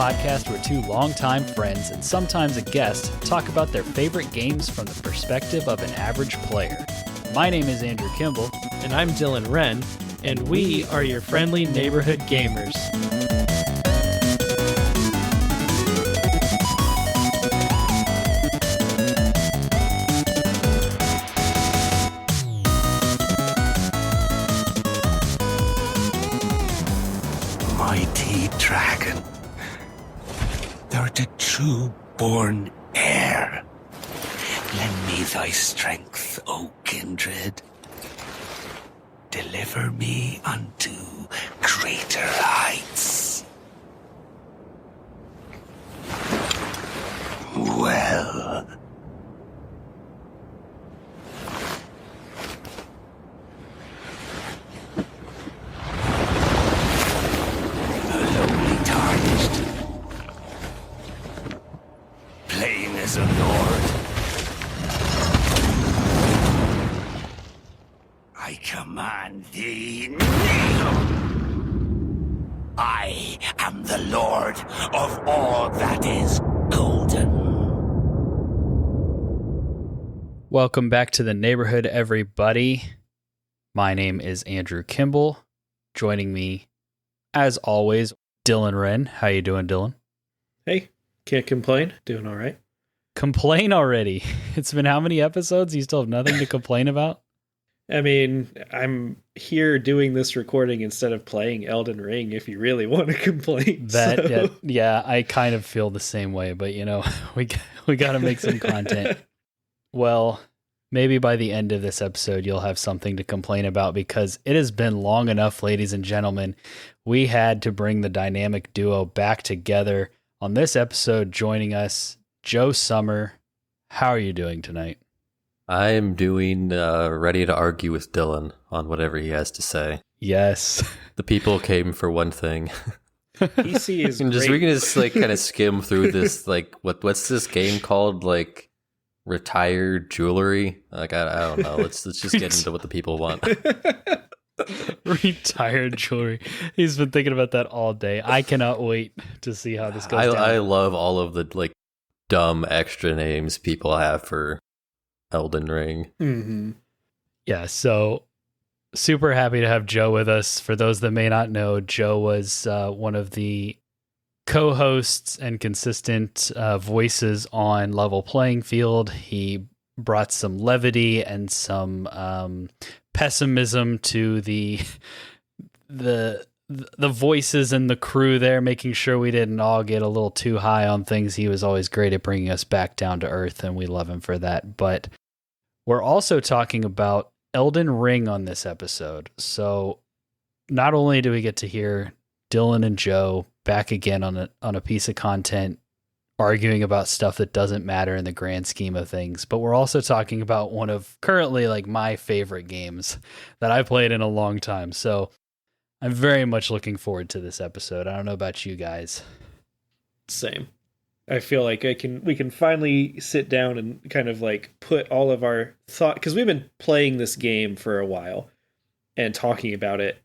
podcast where two longtime friends and sometimes a guest talk about their favorite games from the perspective of an average player. My name is Andrew Kimball. And I'm Dylan Wren, and we are your friendly neighborhood gamers. Mighty dragon, thou the true-born heir. Lend me thy strength, O kindred. Deliver me unto greater heights. Well, lowly tarnished, plain as a lord, I command thee, kneel! I am the lord of all that is golden. Welcome back to the neighborhood, everybody. My name is Andrew Kimball. Joining me, as always, Dylan Wren. How you doing, Dylan? Hey, can't complain. Doing all right. Complain already. It's been how many episodes? You still have nothing to complain about? I mean, I'm here doing this recording instead of playing Elden Ring, if you really want to complain. Yeah, I kind of feel the same way, but you know, we got to make some content. Well, maybe by the end of this episode, you'll have something to complain about because it has been long enough, ladies and gentlemen. We had to bring the dynamic duo back together. On this episode, joining us, Joe Sommer. How are you doing tonight? I'm doing ready to argue with Dylan on whatever he has to say. Yes. The people came for one thing. PC is great. We can just like kind of skim through this, like what's this game called? Like retired jewelry? Like I don't know. Let's just get into what the people want. Retired jewelry. He's been thinking about that all day. I cannot wait to see how this goes down. I love all of the like dumb extra names people have for Elden Ring. Mm-hmm. Yeah, so super happy to have Joe with us. For those that may not know, Joe was one of the co-hosts and consistent voices on Level Playing Field. He brought some levity and some pessimism to the voices and the crew there, making sure we didn't all get a little too high on things. He was always great at bringing us back down to earth, and we love him for that. But we're also talking about Elden Ring on this episode. So not only do we get to hear Dylan and Joe back again on a piece of content arguing about stuff that doesn't matter in the grand scheme of things, but we're also talking about one of currently like my favorite games that I played in a long time. So I'm very much looking forward to this episode. I don't know about you guys. Same. I feel like we can finally sit down and kind of like put all of our thought, because we've been playing this game for a while and talking about it.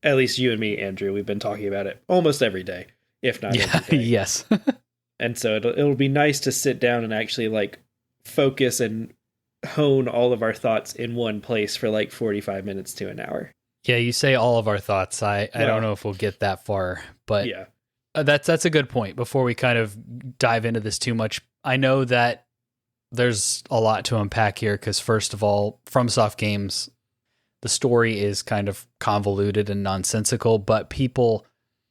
At least you and me, Andrew, we've been talking about it almost every day, if not every day. Yes. And so it'll be nice to sit down and actually like focus and hone all of our thoughts in one place for like 45 minutes to an hour. Yeah, you say all of our thoughts. I don't know if we'll get that far, but yeah. That's a good point. Before we kind of dive into this too much, I know that there's a lot to unpack here because, first of all, FromSoft games, the story is kind of convoluted and nonsensical, but people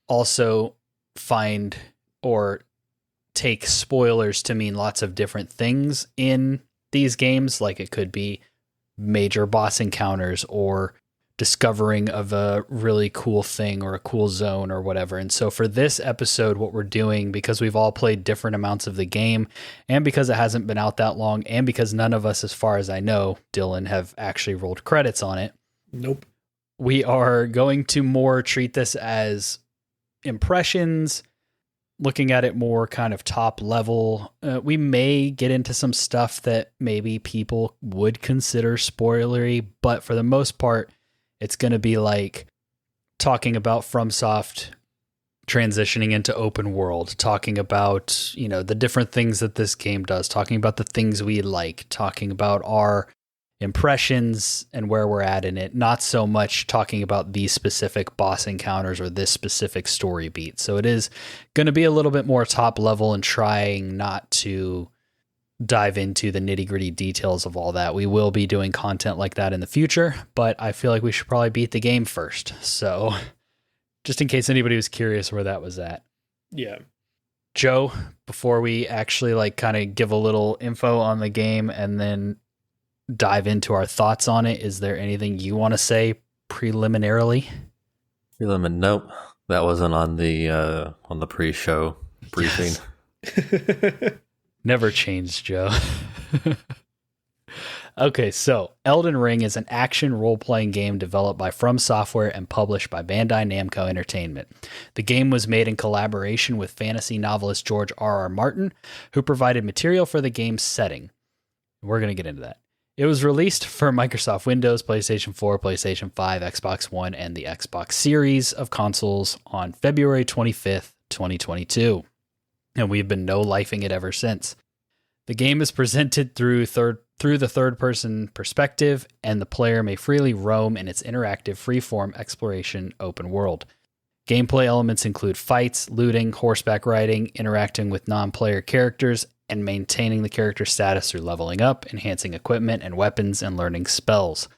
also find or take spoilers to mean lots of different things in these games. Like it could be major boss encounters or discovering of a really cool thing or a cool zone or whatever. And so for this episode, what we're doing, because we've all played different amounts of the game and because it hasn't been out that long and because none of us, as far as I know, Dylan, have actually rolled credits on it. Nope. We are going to more treat this as impressions, looking at it more kind of top level. We may get into some stuff that maybe people would consider spoilery, but for the most part, it's going to be like talking about FromSoft transitioning into open world, talking about, the different things that this game does, talking about the things we like, talking about our impressions and where we're at in it, not so much talking about these specific boss encounters or this specific story beat. So it is going to be a little bit more top level and trying not to dive into the nitty-gritty details of all that. We will be doing content like that in the future, but I feel like we should probably beat the game first. So just in case anybody was curious where that was at. Yeah. Joe, before we actually kind of give a little info on the game and then dive into our thoughts on it, is there anything you want to say preliminarily? Nope. That wasn't on the pre-show briefing. Yes. Never changed, Joe. Okay, so Elden Ring is an action role-playing game developed by From Software and published by Bandai Namco Entertainment. The game was made in collaboration with fantasy novelist George R.R. Martin, who provided material for the game's setting. We're going to get into that. It was released for Microsoft Windows, PlayStation 4, PlayStation 5, Xbox One, and the Xbox Series of consoles on February 25th, 2022. And we've been no-lifing it ever since. The game is presented through the third-person perspective, and the player may freely roam in its interactive freeform exploration open world. Gameplay elements include fights, looting, horseback riding, interacting with non-player characters, and maintaining the character status through leveling up, enhancing equipment and weapons, and learning spells.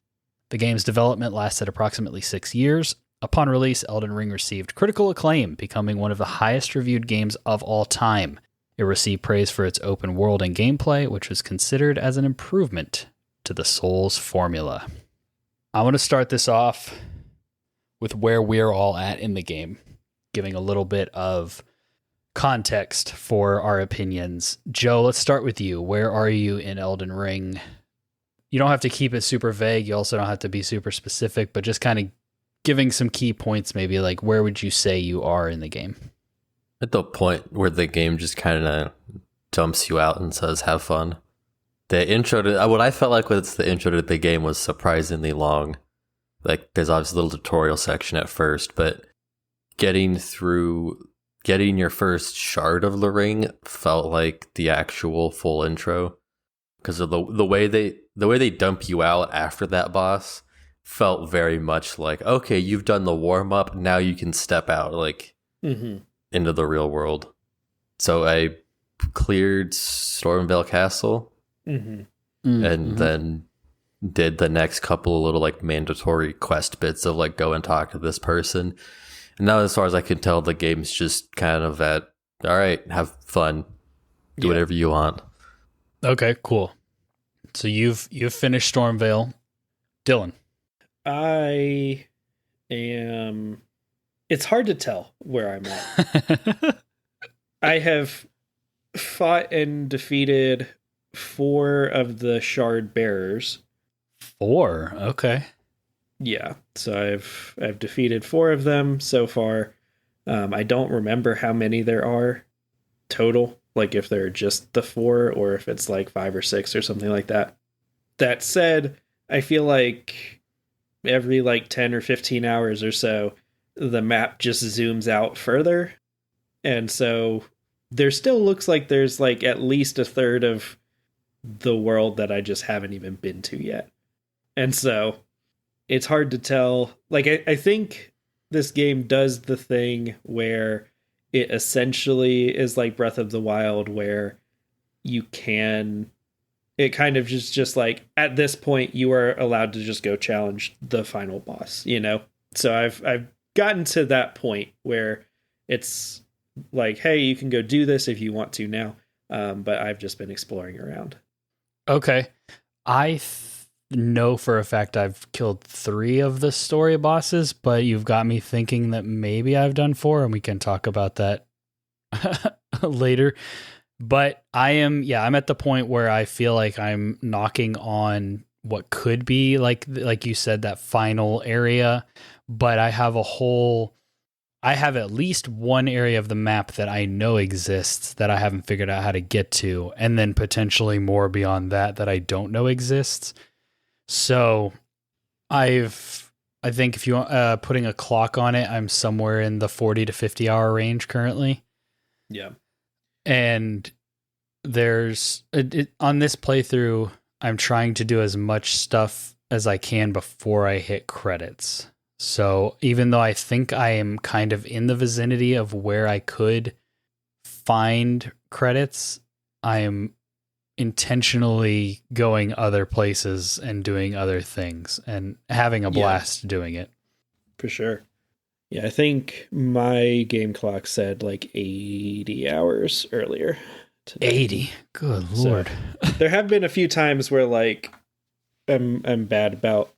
The game's development lasted approximately 6 years. Upon release, Elden Ring received critical acclaim, becoming one of the highest reviewed games of all time. It received praise for its open world and gameplay, which was considered as an improvement to the Souls formula. I want to start this off with where we're all at in the game, giving a little bit of context for our opinions. Joe, let's start with you. Where are you in Elden Ring? You don't have to keep it super vague. You also don't have to be super specific, but just kind of giving some key points, maybe where would you say you are in the game? At the point where the game just kind of dumps you out and says, have fun. The intro to what I felt like was the intro to the game was surprisingly long. There's obviously a little tutorial section at first, but getting your first shard of the ring felt like the actual full intro, because of the way they dump you out after that boss felt very much like, okay, you've done the warm up, now you can step out into the real world. So I cleared Stormvale Castle and then did the next couple of little mandatory quest bits of go and talk to this person. And now, as far as I can tell, the game's just kind of at, all right, have fun, do whatever you want. Okay, cool. So you've finished Stormvale. Dylan. I am... It's hard to tell where I'm at. I have fought and defeated 4 of the shard bearers. 4? Okay. Yeah, so I've defeated 4 of them so far. I don't remember how many there are total, if they're just the 4 or if it's 5 or 6 or something like that. That said, I feel like every 10 or 15 hours or so, the map just zooms out further. And so there still looks like there's at least a third of the world that I just haven't even been to yet. And so it's hard to tell. I think this game does the thing where it essentially is like Breath of the Wild, where you can... It kind of just at this point, you are allowed to just go challenge the final boss, So I've gotten to that point where it's hey, you can go do this if you want to now. But I've just been exploring around. Okay. I know for a fact I've killed 3 of the story bosses, but you've got me thinking that maybe I've done 4, and we can talk about that later. But I'm at the point where I feel like I'm knocking on what could be like you said, that final area, but I have at least one area of the map that I know exists that I haven't figured out how to get to, and then potentially more beyond that I don't know exists. So I've I think if you putting a clock on it, I'm somewhere in the 40 to 50 hour range currently. Yeah. And there's on this playthrough, I'm trying to do as much stuff as I can before I hit credits. So even though I think I am kind of in the vicinity of where I could find credits, I am intentionally going other places and doing other things and having a blast doing it. For sure. Yeah, I think my game clock said like 80 hours earlier today. 80. Good Lord. So, there have been a few times where like I'm bad about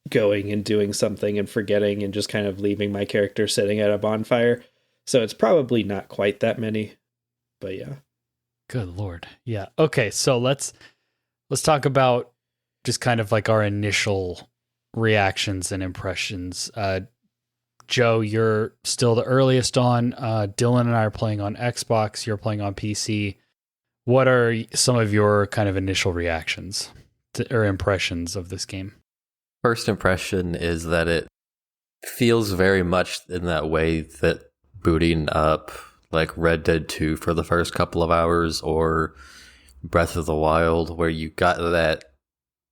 going and doing something and forgetting and just kind of leaving my character sitting at a bonfire. So it's probably not quite that many. But yeah. Good Lord. Yeah. Okay, so let's talk about just kind of like our initial reactions and impressions. Joe, you're still the earliest on. Dylan and I are playing on Xbox. You're playing on PC. What are some of your kind of initial reactions or impressions of this game? First impression is that it feels very much in that way that booting up like Red Dead 2 for the first couple of hours or Breath of the Wild, where you got that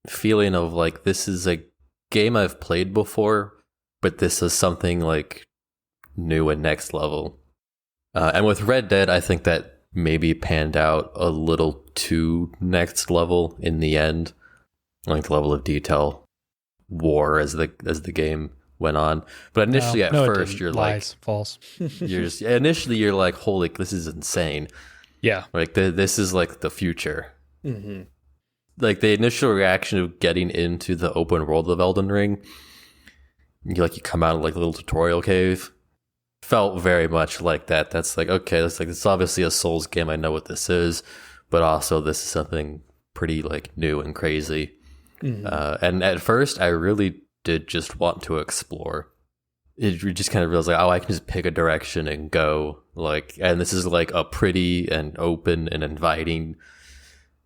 feeling of like, this is a game I've played before, but this is something like new and next level. And with Red Dead, I think that maybe panned out a little too next level in the end, like the level of detail war as the game went on. But initially at first you're Lies, like false. you're like, holy, this is insane. Yeah. Like this is like the future. Mm-hmm. Like the initial reaction of getting into the open world of Elden Ring, you come out of like a little tutorial cave, felt very much like that. That's like, okay, that's like, it's obviously a Souls game. I know what this is, but also this is something pretty like new and crazy. Mm-hmm. And at first I really did just want to explore. You just kind of realized like, oh, I can just pick a direction and go, like, and this is like a pretty and open and inviting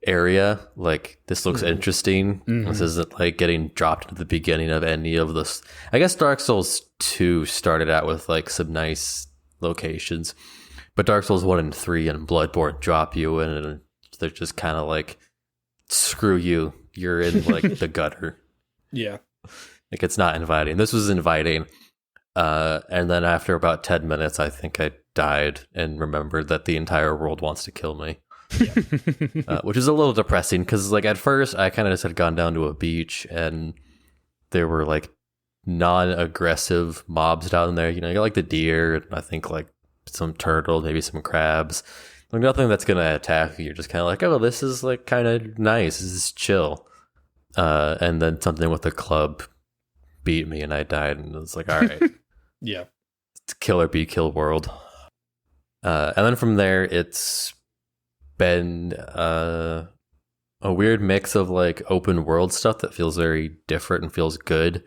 area. Like, this looks interesting. This isn't like getting dropped at the beginning of any of this. I guess Dark Souls 2 started out with like some nice locations, but Dark Souls 1 and 3 and Bloodborne drop you in, and they're just kind of like, screw you, you're in like the gutter. Yeah. Like, it's not inviting. This was inviting. And then after about 10 minutes, I think I died and remembered that the entire world wants to kill me. Yeah. Which is a little depressing because, like, at first I kind of just had gone down to a beach and there were like non-aggressive mobs down there. You know, you got like the deer and I think like some turtle, maybe some crabs. Like, nothing that's going to attack you. You're just kind of like, oh, this is like kind of nice. This is chill. And then something with a club beat me and I died, and it was like, all right. Yeah. It's kill or be killed world. And then from there, it's been a weird mix of like open world stuff that feels very different and feels good.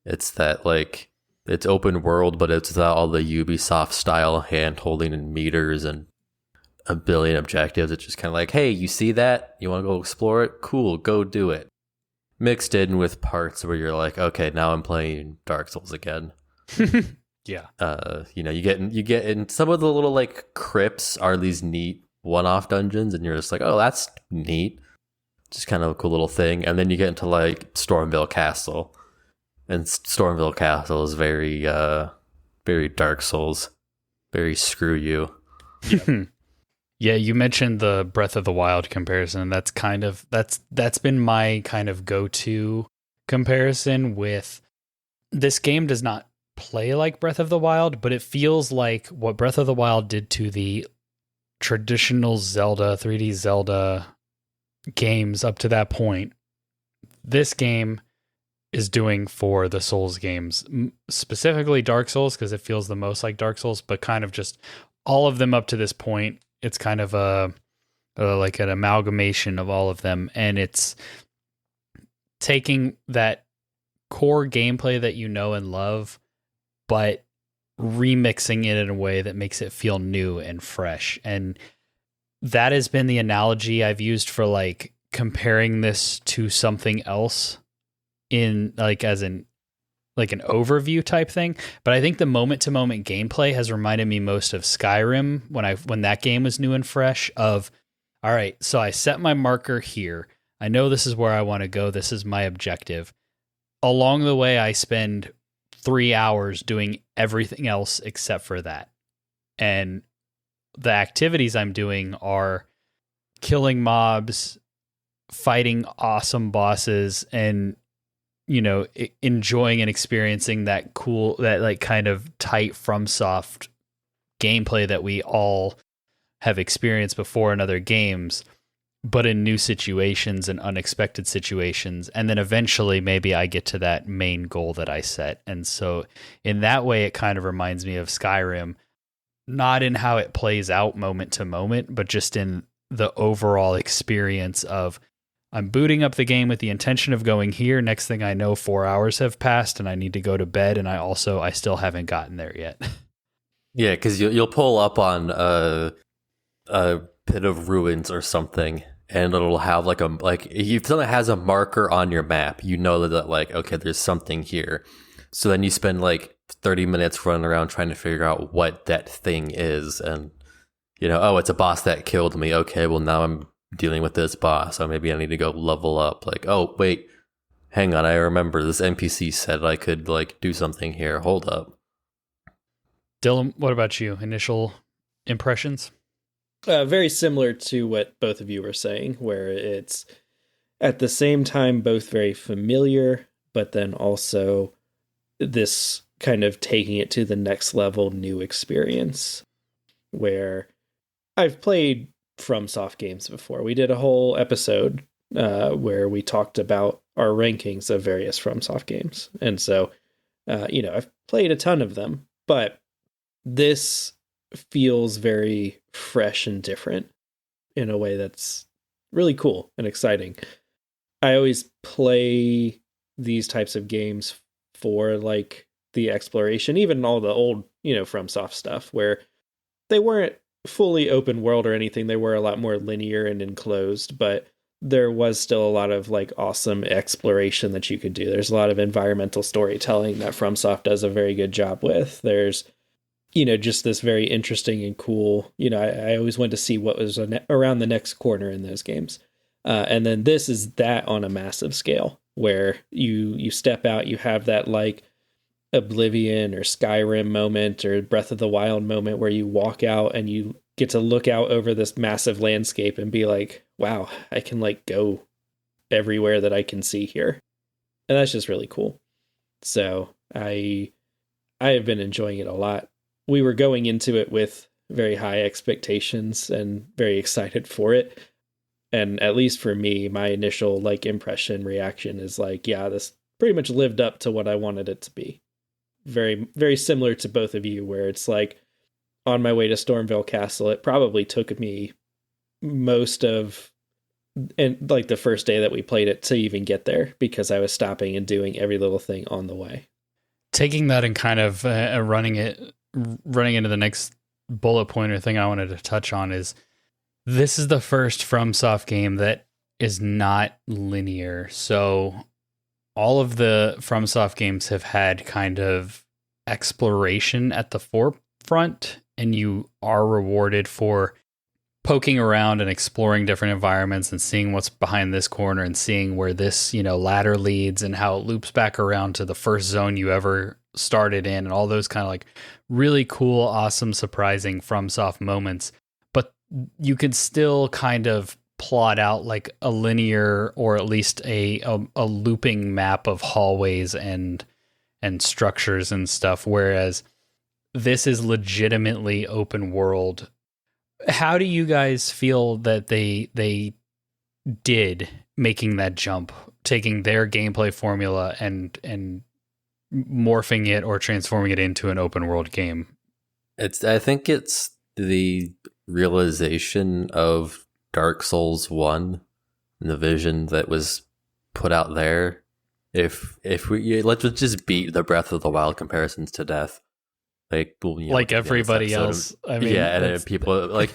It's that like, it's open world, but it's without all the Ubisoft style hand holding and meters and a billion objectives. It's just kind of like, hey, you see that? You want to go explore it? Cool, go do it. Mixed in with parts where you're like, okay, now I'm playing Dark Souls again. Yeah. You know, you get in some of the little like crypts are these neat one-off dungeons, and you're just like, oh, that's neat. Just kind of a cool little thing. And then you get into like Stormville Castle, and Stormville Castle is very, very Dark Souls, very screw you. Yeah. Yeah, you mentioned the Breath of the Wild comparison. That's been my kind of go-to comparison with this game. Does not play like Breath of the Wild, but it feels like what Breath of the Wild did to the traditional Zelda, 3D Zelda games up to that point. This game is doing for the Souls games, specifically Dark Souls, because it feels the most like Dark Souls, but kind of just all of them up to this point. It's kind of like an amalgamation of all of them, and it's taking that core gameplay that you know and love, but remixing it in a way that makes it feel new and fresh. And that has been the analogy I've used for like comparing this to something else in like as in like an overview type thing. But I think the moment to moment gameplay has reminded me most of Skyrim when that game was new and fresh. Of, all right, so I set my marker here. I know this is where I want to go. This is my objective. Along the way, I spend 3 hours doing everything else except for that. And the activities I'm doing are killing mobs, fighting awesome bosses, and enjoying and experiencing that like kind of tight FromSoft gameplay that we all have experienced before in other games, but in new situations and unexpected situations. And then eventually maybe I get to that main goal that I set. And so in that way, it kind of reminds me of Skyrim, not in how it plays out moment to moment, but just in the overall experience of, I'm booting up the game with the intention of going here. Next thing I know, 4 hours have passed and I need to go to bed. And I still haven't gotten there yet. Yeah, because you'll pull up on a pit of ruins or something, and it'll have if something has a marker on your map, you know that like, okay, there's something here. So then you spend like 30 minutes running around trying to figure out what that thing is, and oh, it's a boss that killed me. Okay, well now I'm dealing with this boss, so maybe I need to go level up. Like, oh wait, hang on, I remember this NPC said I could like do something here. Hold up. Dylan, what about you? Initial impressions? Very similar to what both of you were saying, where it's at the same time both very familiar, but then also this kind of taking it to the next level new experience, where I've played FromSoft games before. We did a whole episode where we talked about our rankings of various FromSoft games. And so, I've played a ton of them, but this feels very fresh and different in a way that's really cool and exciting. I always play these types of games for like the exploration, even all the old, FromSoft stuff where they weren't fully open world or anything. They were a lot more linear and enclosed, but there was still a lot of like awesome exploration that you could do. There's a lot of environmental storytelling that FromSoft does a very good job with. There's just this very interesting and cool, I always wanted to see what was around the next corner in those games. And then this is that on a massive scale where you step out, you have that like Oblivion or Skyrim moment or Breath of the Wild moment where you walk out and you get to look out over this massive landscape and be like, wow, I can like go everywhere that I can see here. And that's just really cool. So I have been enjoying it a lot. We were going into it with very high expectations and very excited for it. And at least for me, my initial like impression reaction is like, yeah, this pretty much lived up to what I wanted it to be. Very, very similar to both of you, where it's like on my way to Stormville Castle, it probably took me most of and like the first day that we played it to even get there, because I was stopping and doing every little thing on the way. Taking that and kind of running into the next bullet point or thing I wanted to touch on is, this is the first FromSoft game that is not linear. So all of the FromSoft games have had kind of exploration at the forefront, and you are rewarded for poking around and exploring different environments and seeing what's behind this corner and seeing where this, ladder leads and how it loops back around to the first zone you ever started in, and all those kind of like really cool, awesome, surprising FromSoft moments. But you could still kind of plot out like a linear, or at least a looping map of hallways and structures and stuff, whereas this is legitimately open world. How do you guys feel that they did making that jump, taking their gameplay formula and morphing it or transforming it into an open world game? I think it's the realization of Dark Souls 1 and the vision that was put out there. If we let's just beat the Breath of the Wild comparisons to death, like everybody else. I mean, yeah, and people like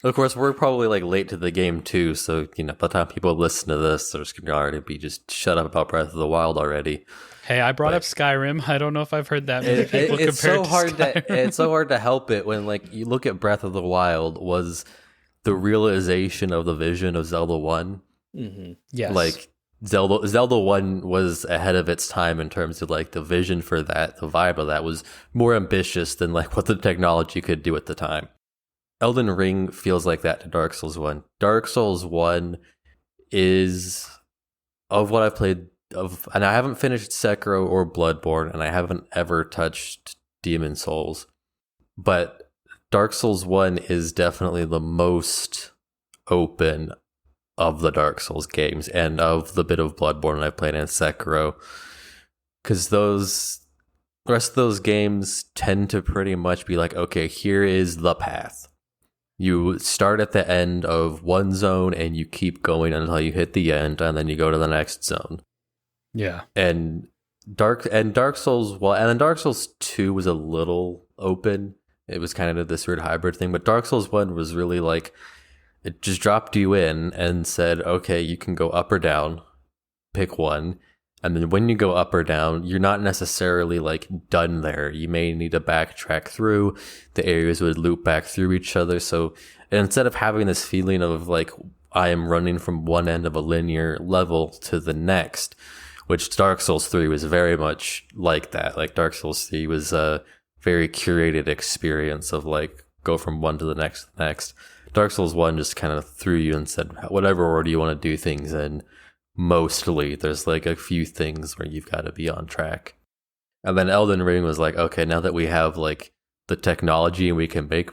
Of course, we're probably like late to the game too, so by the time people listen to this, there's going to already be just shut up about Breath of the Wild already. Hey, I brought up Skyrim. I don't know if I've heard that many people It's so compared to hard Skyrim. it's so hard to help it when like you look at Breath of the Wild was the realization of the vision of Zelda 1. Mm-hmm. Yes. Like Zelda 1 was ahead of its time in terms of like the vision for that, the vibe of that was more ambitious than like what the technology could do at the time. Elden Ring feels like that to Dark Souls 1. Dark Souls 1 is, of what I've played of, and I haven't finished Sekiro or Bloodborne, and I haven't ever touched Demon Souls, but Dark Souls 1 is definitely the most open of the Dark Souls games and of the bit of Bloodborne I've played in Sekiro, because the rest of those games tend to pretty much be like, okay, here is the path. You start at the end of one zone and you keep going until you hit the end, and then you go to the next zone. Yeah. And Dark Souls, well, and then Dark Souls 2 was a little open. It was kind of this weird hybrid thing, but Dark Souls 1 was really like, it just dropped you in and said, okay, you can go up or down, pick one. And then when you go up or down, you're not necessarily like done there. You may need to backtrack through. The areas would loop back through each other. So instead of having this feeling of like, I am running from one end of a linear level to the next, which Dark Souls 3 was very much like that. Like Dark Souls 3 was a very curated experience of like, go from one to the next. Dark Souls 1 just kind of threw you and said, whatever order you want to do things in. Mostly, there's like a few things where you've got to be on track. And then Elden Ring was like, okay, now that we have like the technology and we can make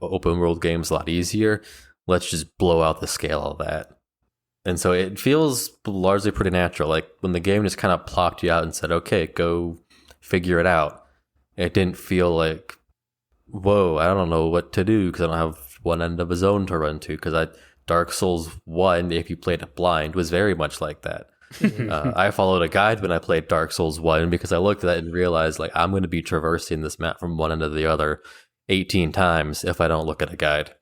open world games a lot easier, let's just blow out the scale of that. And so it feels largely pretty natural. Like when the game just kind of plopped you out and said, okay, go figure it out. It didn't feel like, whoa, I don't know what to do because I don't have one end of a zone to run to. Because Dark Souls 1, if you played it blind, was very much like that. I followed a guide when I played Dark Souls 1 because I looked at it and realized like I'm going to be traversing this map from one end to the other 18 times if I don't look at a guide.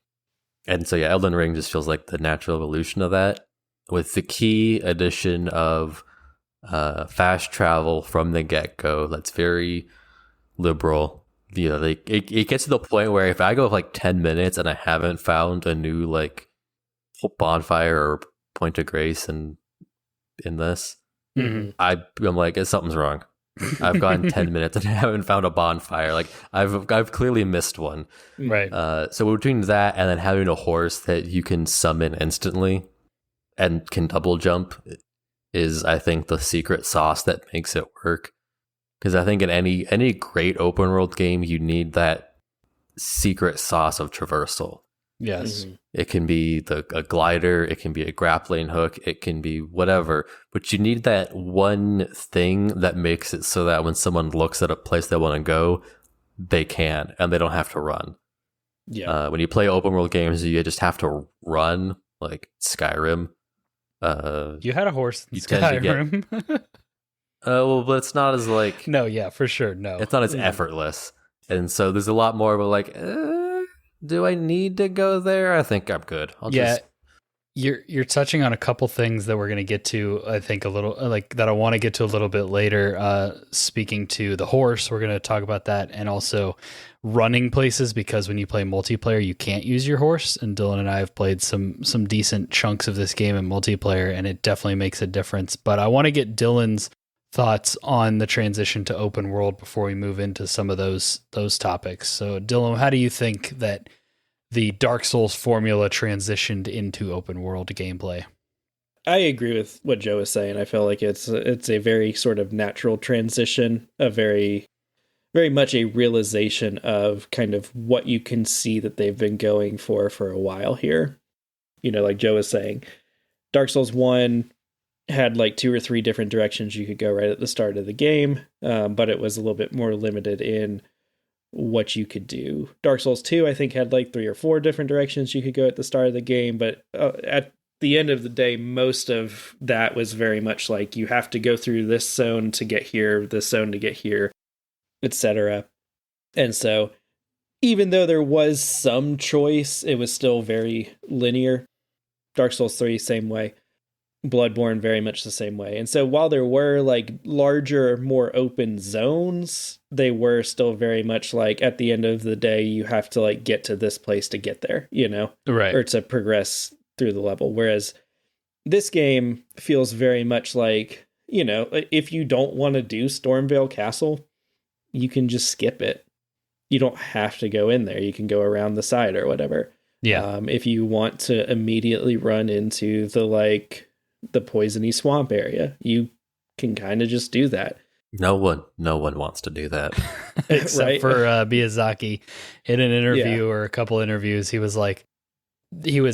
And so yeah, Elden Ring just feels like the natural evolution of that, with the key addition of fast travel from the get-go. That's very liberal. It gets to the point where if I go like 10 minutes and I haven't found a new like bonfire or point of grace in this, Mm-hmm. I'm like, something's wrong. I've gone 10 minutes and I haven't found a bonfire. Like I've clearly missed one. Right. So between that and then having a horse that you can summon instantly and can double jump is, I think, the secret sauce that makes it work. Because I think in any great open world game, you need that secret sauce of traversal. Yes. Mm-hmm. It can be a glider, it can be a grappling hook, it can be whatever. But you need that one thing that makes it so that when someone looks at a place they want to go, they can, and they don't have to run. Yeah. When you play open world games, you just have to run, like Skyrim. You had a horse in You tend to Skyrim. Well, but it's not as like... No, yeah, for sure. No. It's not as effortless. And so there's a lot more of a like, do I need to go there? I think I'm good. You're touching on a couple things that we're going to get to, I think, a little, like, that I want to get to a little bit later. Speaking to the horse, we're going to talk about that, and also running places, because when you play multiplayer, you can't use your horse. And Dylan and I have played some decent chunks of this game in multiplayer, and it definitely makes a difference. But I want to get Dylan's thoughts on the transition to open world before we move into some of those topics. So Dylan, how do you think that the Dark Souls formula transitioned into open world gameplay? I agree with what Joe is saying. I feel like it's a very sort of natural transition, a very, very much a realization of kind of what you can see that they've been going for a while here. You know, like Joe is saying, Dark Souls 1 had like 2 or 3 different directions you could go right at the start of the game, but it was a little bit more limited in what you could do. Dark Souls 2, I think, had like 3 or 4 different directions you could go at the start of the game, but at the end of the day, most of that was very much like you have to go through this zone to get here, this zone to get here, etc. And so even though there was some choice, it was still very linear. Dark Souls 3, same way. Bloodborne, very much the same way. And so while there were like larger, more open zones, they were still very much like at the end of the day, you have to like get to this place to get there, you know? Right. Or to progress through the level. Whereas this game feels very much like, you know, if you don't want to do Stormvale Castle, you can just skip it. You don't have to go in there. You can go around the side or whatever. Yeah. If you want to immediately run into the poisony swamp area, you can kind of just do that. No one wants to do that. Except Right? for Miyazaki. In an interview or a couple interviews, he was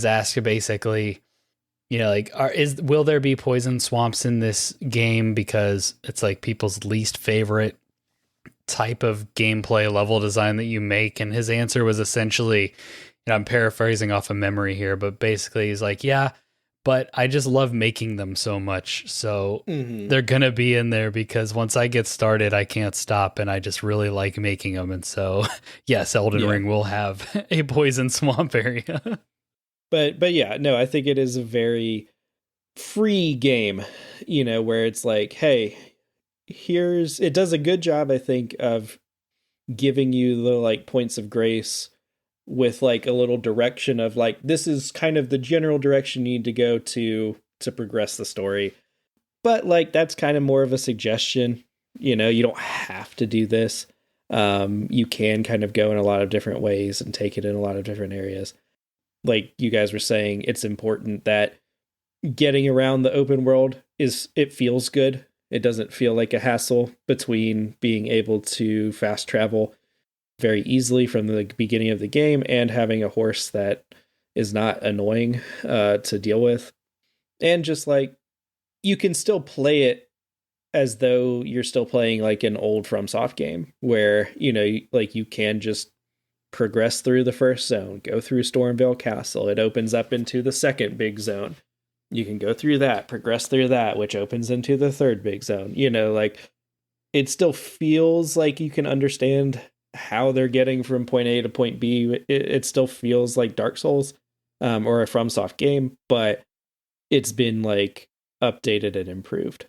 asked basically, you know, like, will there be poison swamps in this game, because it's like people's least favorite type of gameplay level design that you make? And his answer was essentially, and I'm paraphrasing off of memory here, but basically he's like, yeah, but I just love making them so much. So they're going to be in there because once I get started, I can't stop. And I just really like making them. And so, yes, Elden Ring will have a poison swamp area. But yeah, no, I think it is a very free game, you know, where it's like, hey, it does a good job, I think, of giving you the like points of grace with like a little direction of like, this is kind of the general direction you need to go to progress the story. But like, that's kind of more of a suggestion, you know, you don't have to do this. You can kind of go in a lot of different ways and take it in a lot of different areas. Like you guys were saying, it's important that getting around the open world it feels good. It doesn't feel like a hassle between being able to fast travel very easily from the beginning of the game and having a horse that is not annoying to deal with. And just like, you can still play it as though you're still playing like an old FromSoft game where, you know, like you can just progress through the first zone, go through Stormvale Castle. It opens up into the second big zone. You can go through that, progress through that, which opens into the third big zone. You know, like it still feels like you can understand how they're getting from point A to point B. It still feels like Dark Souls or a FromSoft game, but it's been like updated and improved.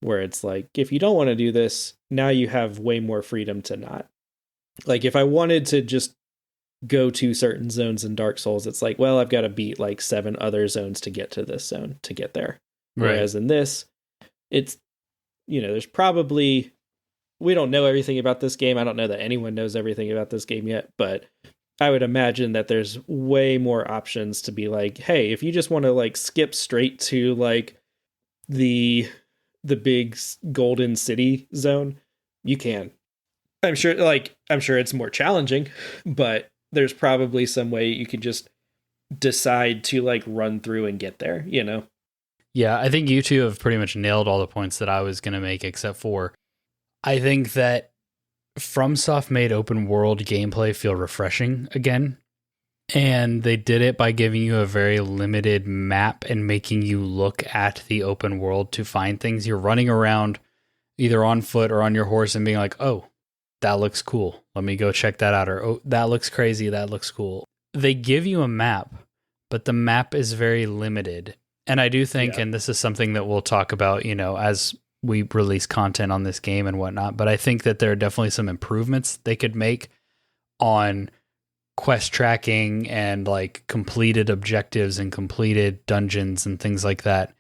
Where it's like, if you don't want to do this, now you have way more freedom to not. Like if I wanted to just go to certain zones in Dark Souls, it's like, well, I've got to beat like 7 other zones to get to this zone to get there. Right. Whereas in this, it's, you know, there's probably, we don't know everything about this game. I don't know that anyone knows everything about this game yet, but I would imagine that there's way more options to be like, hey, if you just want to like skip straight to like the big golden city zone, you can. I'm sure it's more challenging, but there's probably some way you could just decide to like run through and get there, you know? Yeah, I think you two have pretty much nailed all the points that I was going to make, except for I think that FromSoft made open world gameplay feel refreshing again. And they did it by giving you a very limited map and making you look at the open world to find things. You're running around either on foot or on your horse and being like, oh, that looks cool. Let me go check that out. Or, oh, that looks crazy. That looks cool. They give you a map, but the map is very limited. And I do think, and this is something that we'll talk about, you know, as we release content on this game and whatnot, but I think that there are definitely some improvements they could make on quest tracking and like completed objectives and completed dungeons and things like that.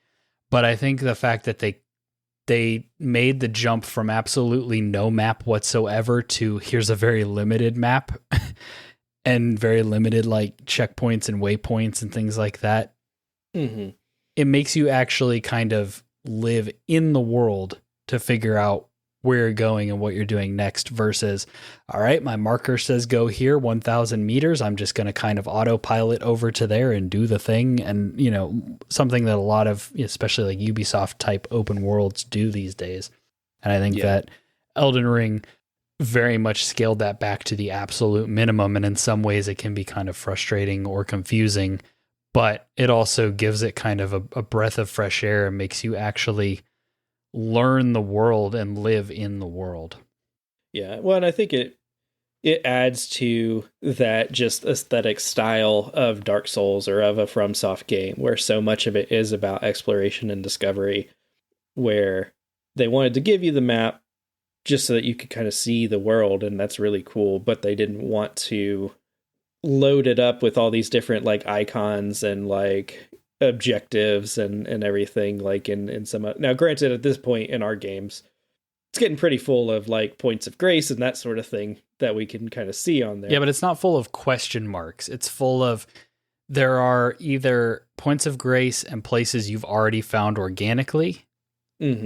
But I think the fact that they made the jump from absolutely no map whatsoever to here's a very limited map and very limited like checkpoints and waypoints and things like that. Mm-hmm. It makes you actually kind of live in the world to figure out where you're going and what you're doing next versus, all right, my marker says go here 1,000 meters. I'm just going to kind of autopilot over to there and do the thing. And, you know, something that a lot of, especially like Ubisoft type open worlds do these days. And I think that Elden Ring very much scaled that back to the absolute minimum. And in some ways it can be kind of frustrating or confusing, but it also gives it kind of a breath of fresh air and makes you actually learn the world and live in the world. Yeah. Well, and I think it adds to that just aesthetic style of Dark Souls or of a FromSoft game, where so much of it is about exploration and discovery, where they wanted to give you the map just so that you could kind of see the world, and that's really cool, but they didn't want to load it up with all these different like icons and like objectives and everything like in some. Now granted, at this point in our games, it's getting pretty full of like points of grace and that sort of thing that we can kind of see on there. Yeah, but it's not full of question marks. It's full of, there are either points of grace and places you've already found organically,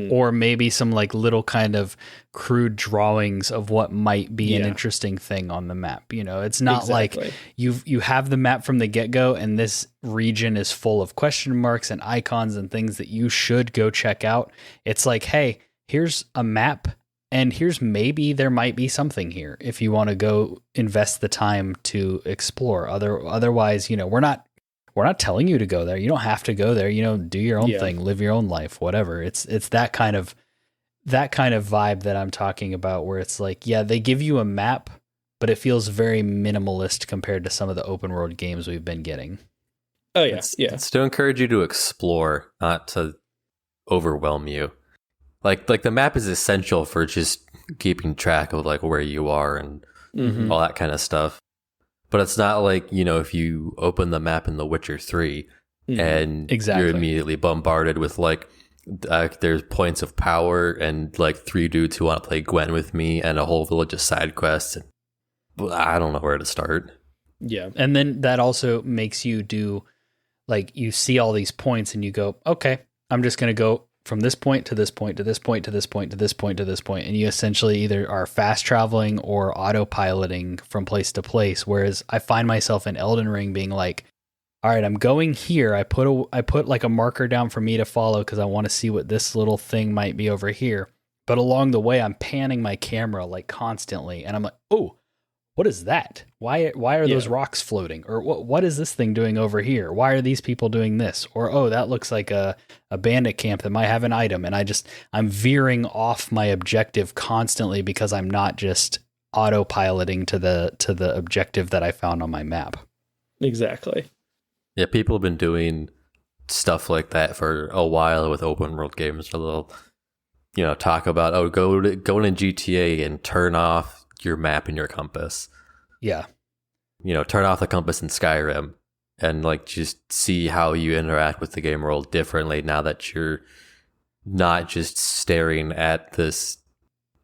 or maybe some like little kind of crude drawings of what might be an interesting thing on the map. You know, it's not like you have the map from the get-go and this region is full of question marks and icons and things that you should go check out. It's like, hey, here's a map and here's maybe there might be something here if you want to go invest the time to explore. Otherwise, you know, we're not telling you to go there. You don't have to go there. You know, do your own thing, live your own life, whatever. It's that kind of vibe that I'm talking about, where it's like, yeah, they give you a map, but it feels very minimalist compared to some of the open world games we've been getting. Oh yeah, It's to encourage you to explore, not to overwhelm you. Like the map is essential for just keeping track of like where you are and all that kind of stuff. But it's not like, you know, if you open the map in The Witcher 3 and you're immediately bombarded with like, there's points of power and like 3 dudes who want to play Gwen with me and a whole village of side quests. And I don't know where to start. Yeah. And then that also makes you do, like, you see all these points and you go, okay, I'm just going to go from this point to this point to this point to this point to this point to this point, and you essentially either are fast traveling or autopiloting from place to place. Whereas I find myself in Elden Ring being like, all right, I'm going here. I put like a marker down for me to follow because I want to see what this little thing might be over here. But along the way, I'm panning my camera like constantly, and I'm like, oh, what is that? Why are those rocks floating? Or what is this thing doing over here? Why are these people doing this? Or, oh, that looks like a bandit camp that might have an item. And I'm veering off my objective constantly because I'm not just autopiloting to the objective that I found on my map. Exactly. Yeah, people have been doing stuff like that for a while with open world games. A little, you know, talk about, oh, go in GTA and turn off your map and your compass. Yeah. You know, turn off the compass in Skyrim and like just see how you interact with the game world differently now that you're not just staring at this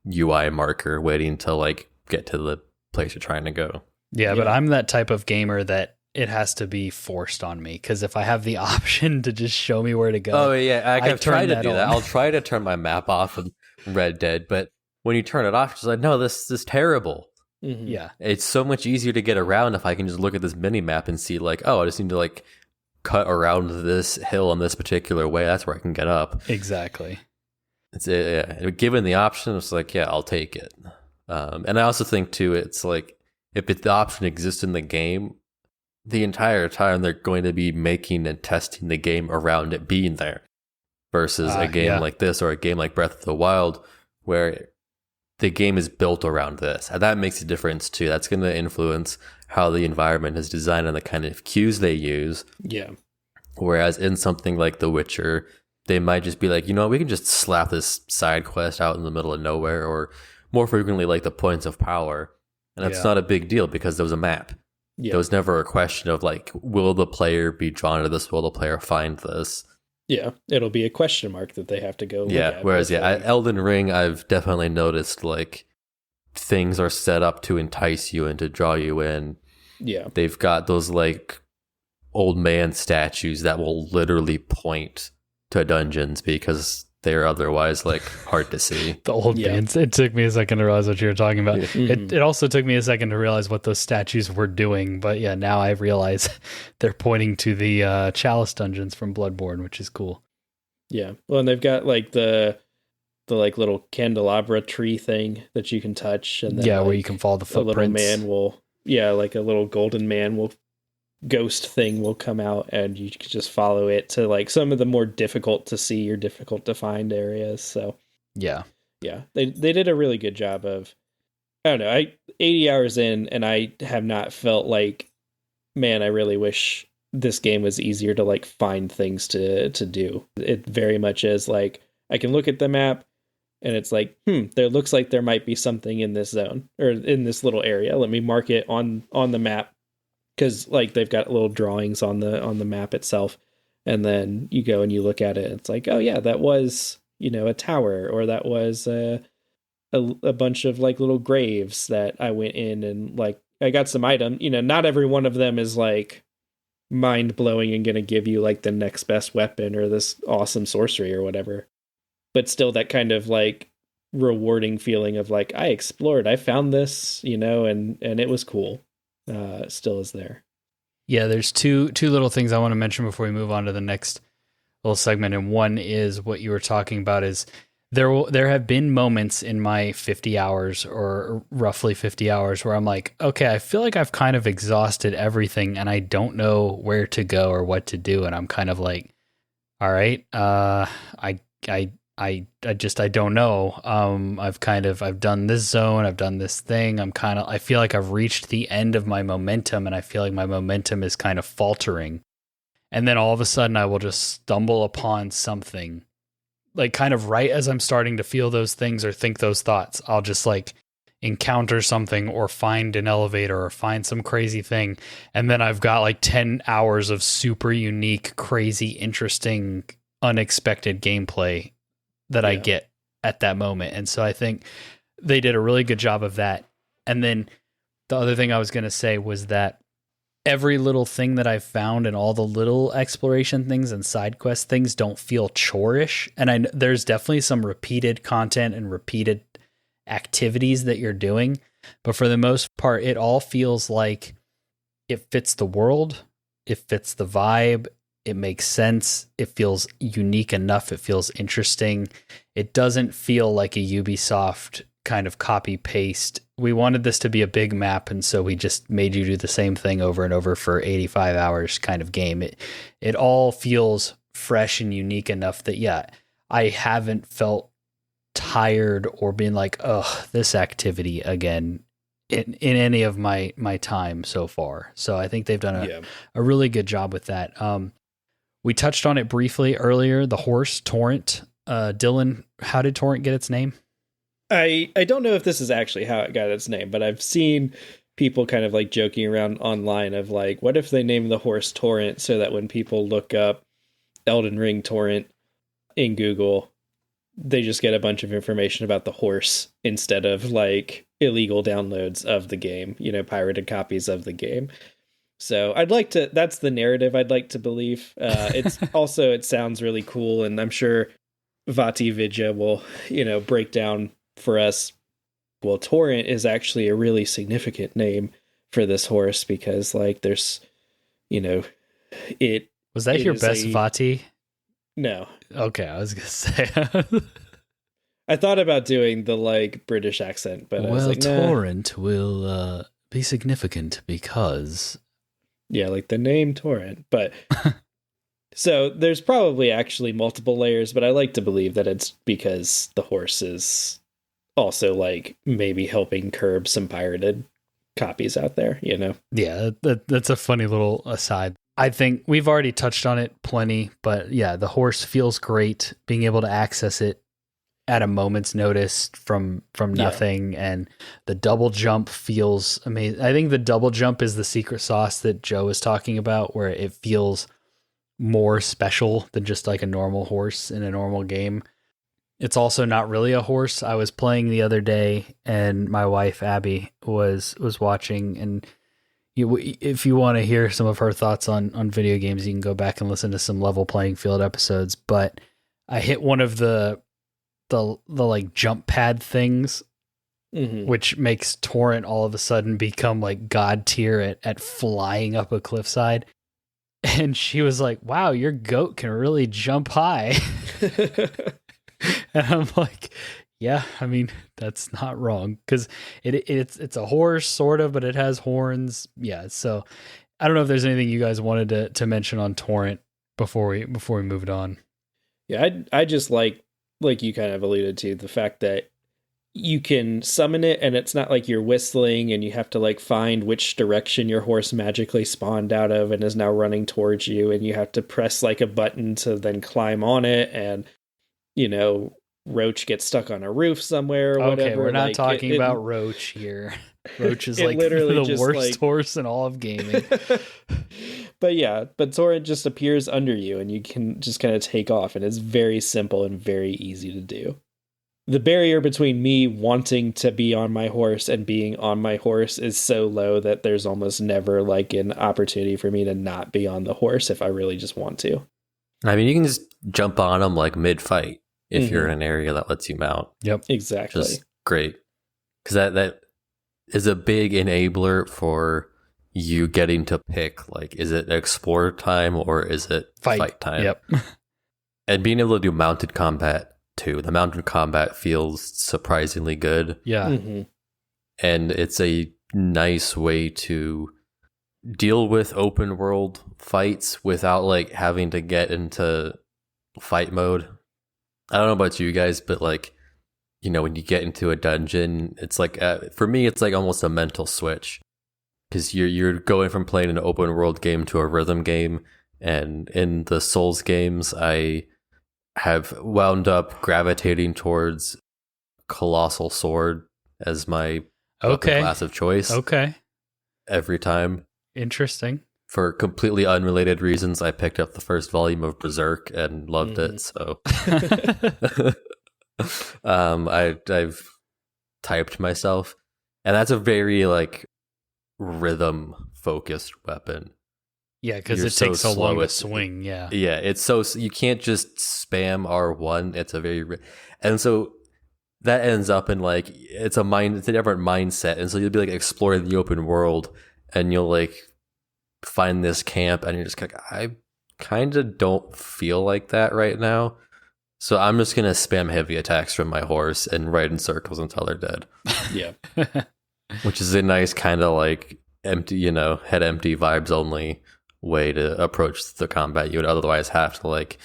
UI marker waiting to like get to the place you're trying to go. Yeah, but I'm that type of gamer that it has to be forced on me, because if I have the option to just show me where to go. Oh yeah, I've tried to do that. on. I'll try to turn my map off in Red Dead, but when you turn it off, it's like, no, this is terrible. Mm-hmm. Yeah. It's so much easier to get around if I can just look at this mini map and see like, oh, I just need to like cut around this hill in this particular way. That's where I can get up. Exactly. It's given the option, it's like, yeah, I'll take it. And I also think too, it's like if the option exists in the game, the entire time they're going to be making and testing the game around it being there, versus a game like this or a game like Breath of the Wild where the game is built around this. And that makes a difference too. That's going to influence how the environment is designed and the kind of cues they use. Yeah. Whereas in something like The Witcher, they might just be like, you know, we can just slap this side quest out in the middle of nowhere, or more frequently like the points of power. And that's not a big deal because there was a map. Yeah. There was never a question of like, will the player be drawn to this? Will the player find this? Yeah, it'll be a question mark that they have to go look at. Whereas Elden Ring, I've definitely noticed like things are set up to entice you and to draw you in. Yeah. They've got those like old man statues that will literally point to dungeons because they're otherwise like hard to see. The old bands. It took me a second to realize what you were talking about. It also took me a second to realize what those statues were doing. But yeah, now I realize they're pointing to the Chalice dungeons from Bloodborne, which is cool. Yeah. Well, and they've got like the like little candelabra tree thing that you can touch, and then like, where you can follow the footprints. A little man will, like a little golden man will. Ghost thing will come out, and you can just follow it to like some of the more difficult to see or difficult to find areas. So yeah, they did a really good job of I don't know. 80 hours in, and I have not felt like, man, I really wish this game was easier to like find things to do. It very much is like I can look at the map and it's like, there looks like there might be something in this zone or in this little area. Let me mark it on the map, because like they've got little drawings on the map itself, and then you go and you look at it. It's like, oh yeah, that was, a tower, or that was a bunch of like little graves that I went in and like I got some item. Not every one of them is like mind blowing and gonna give you like the next best weapon or this awesome sorcery or whatever, but still that kind of like rewarding feeling of like I explored, I found this, and it was cool. Still is there. Yeah, there's two little things I want to mention before we move on to the next little segment, and one is what you were talking about is there have been moments in my 50 hours or roughly 50 hours where I'm like, okay, I feel like I've kind of exhausted everything and I don't know where to go or what to do, and I'm kind of like, all right, I don't know. I've done this zone, I've done this thing. I feel like I've reached the end of my momentum, and I feel like my momentum is kind of faltering. And then all of a sudden I will just stumble upon something, like kind of right as I'm starting to feel those things or think those thoughts. I'll just like encounter something or find an elevator or find some crazy thing. And then I've got like 10 hours of super unique, crazy, interesting, unexpected gameplay that I get at that moment. And so I think they did a really good job of that. And then the other thing I was going to say was that every little thing that I've found and all the little exploration things and side quest things don't feel chore-ish. And there's definitely some repeated content and repeated activities that you're doing. But for the most part, it all feels like it fits the world. It fits the vibe. It makes sense. It feels unique enough. It feels interesting. It doesn't feel like a Ubisoft kind of copy paste. We wanted this to be a big map, and so we just made you do the same thing over and over for 85 hours kind of game. It all feels fresh and unique enough that, yeah, I haven't felt tired or been like, oh, this activity again in any of my time so far. So I think they've done a really good job with that. We touched on it briefly earlier, the horse, Torrent. Dylan, how did Torrent get its name? I don't know if this is actually how it got its name, but I've seen people kind of like joking around online of like, what if they name the horse Torrent so that when people look up Elden Ring Torrent in Google, they just get a bunch of information about the horse instead of like illegal downloads of the game, pirated copies of the game. So that's the narrative I'd like to believe. It's also, it sounds really cool, and I'm sure Vati Vidya will, break down for us. Well, Torrent is actually a really significant name for this horse because like there's, it. Was that your best Vati? No. Okay, I was going to say. I thought about doing the like British accent, but I was like, nah. Torrent will be significant because... Yeah, like the name Torrent. But so there's probably actually multiple layers, but I like to believe that it's because the horse is also like maybe helping curb some pirated copies out there, Yeah, that's a funny little aside. I think we've already touched on it plenty, but yeah, the horse feels great. Being able to access it at a moment's notice from nothing, and the double jump feels amazing. I think the double jump is the secret sauce that Joe is talking about, where it feels more special than just like a normal horse in a normal game. It's also not really a horse. I was playing the other day, and my wife Abby was watching, and if you want to hear some of her thoughts on video games, you can go back and listen to some Level Playing Field episodes. But I hit one of the like jump pad things, which makes Torrent all of a sudden become like god tier at flying up a cliffside. And she was like, wow, your goat can really jump high. And I'm like, yeah, I mean, that's not wrong, because it's a horse sort of, but it has horns. Yeah. So I don't know if there's anything you guys wanted to mention on Torrent before we moved on. Yeah. I just like you kind of alluded to, the fact that you can summon it, and it's not like you're whistling and you have to like find which direction your horse magically spawned out of and is now running towards you, and you have to press like a button to then climb on it, and Roach gets stuck on a roof somewhere or whatever. Okay, we're not like, talking about Roach here. Roach is like literally the worst horse in all of gaming. but Zora just appears under you and you can just kind of take off, and it's very simple and very easy to do. The barrier between me wanting to be on my horse and being on my horse is so low that there's almost never like an opportunity for me to not be on the horse if I really just want to. I mean, you can just jump on them like mid-fight if you're in an area that lets you mount. Yep. Exactly. Just great. Because that is a big enabler for you getting to pick, like, is it explore time or is it fight time? Yep. And being able to do mounted combat too. The mounted combat feels surprisingly good. Yeah. Mm-hmm. And it's a nice way to deal with open world fights without like having to get into fight mode. I don't know about you guys, but like, when you get into a dungeon, it's like, for me, it's like almost a mental switch. Because you're going from playing an open world game to a rhythm game. And in the Souls games, I have wound up gravitating towards Colossal Sword as my weapon class of choice. Okay. Every time. Interesting. For completely unrelated reasons, I picked up the first volume of Berserk and loved it. So I've typed myself. And that's a very like rhythm focused weapon. Yeah, because You're it takes so long to slow swing. Yeah. Yeah, it's so you can't just spam R1. It's a very and so that ends up in like it's a different mindset, and so you'll be like exploring the open world, and you'll like find this camp, and you're just like, I kind of don't feel like that right now, so I'm just gonna spam heavy attacks from my horse and ride in circles until they're dead. Yeah, which is a nice kind of like empty, head empty vibes only way to approach the combat. You would otherwise have to like,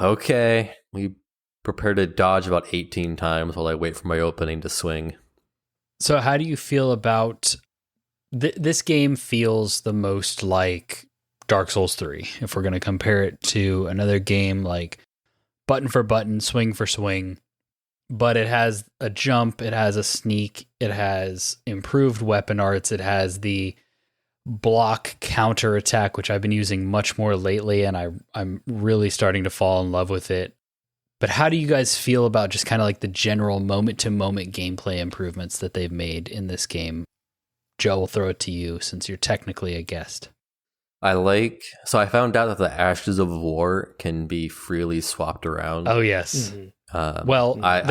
okay, we prepare to dodge about 18 times while I wait for my opening to swing. So how do you feel about this game? Feels the most like Dark Souls 3 if we're going to compare it to another game, like button for button, swing for swing, but it has a jump, it has a sneak, it has improved weapon arts, it has the block counter attack, which I've been using much more lately, and I'm really starting to fall in love with it. But how do you guys feel about just kind of like the general moment to moment gameplay improvements that they've made in this game? Joe, we'll throw it to you since you're technically a guest. So I found out that the Ashes of War can be freely swapped around. Oh yes. Mm-hmm.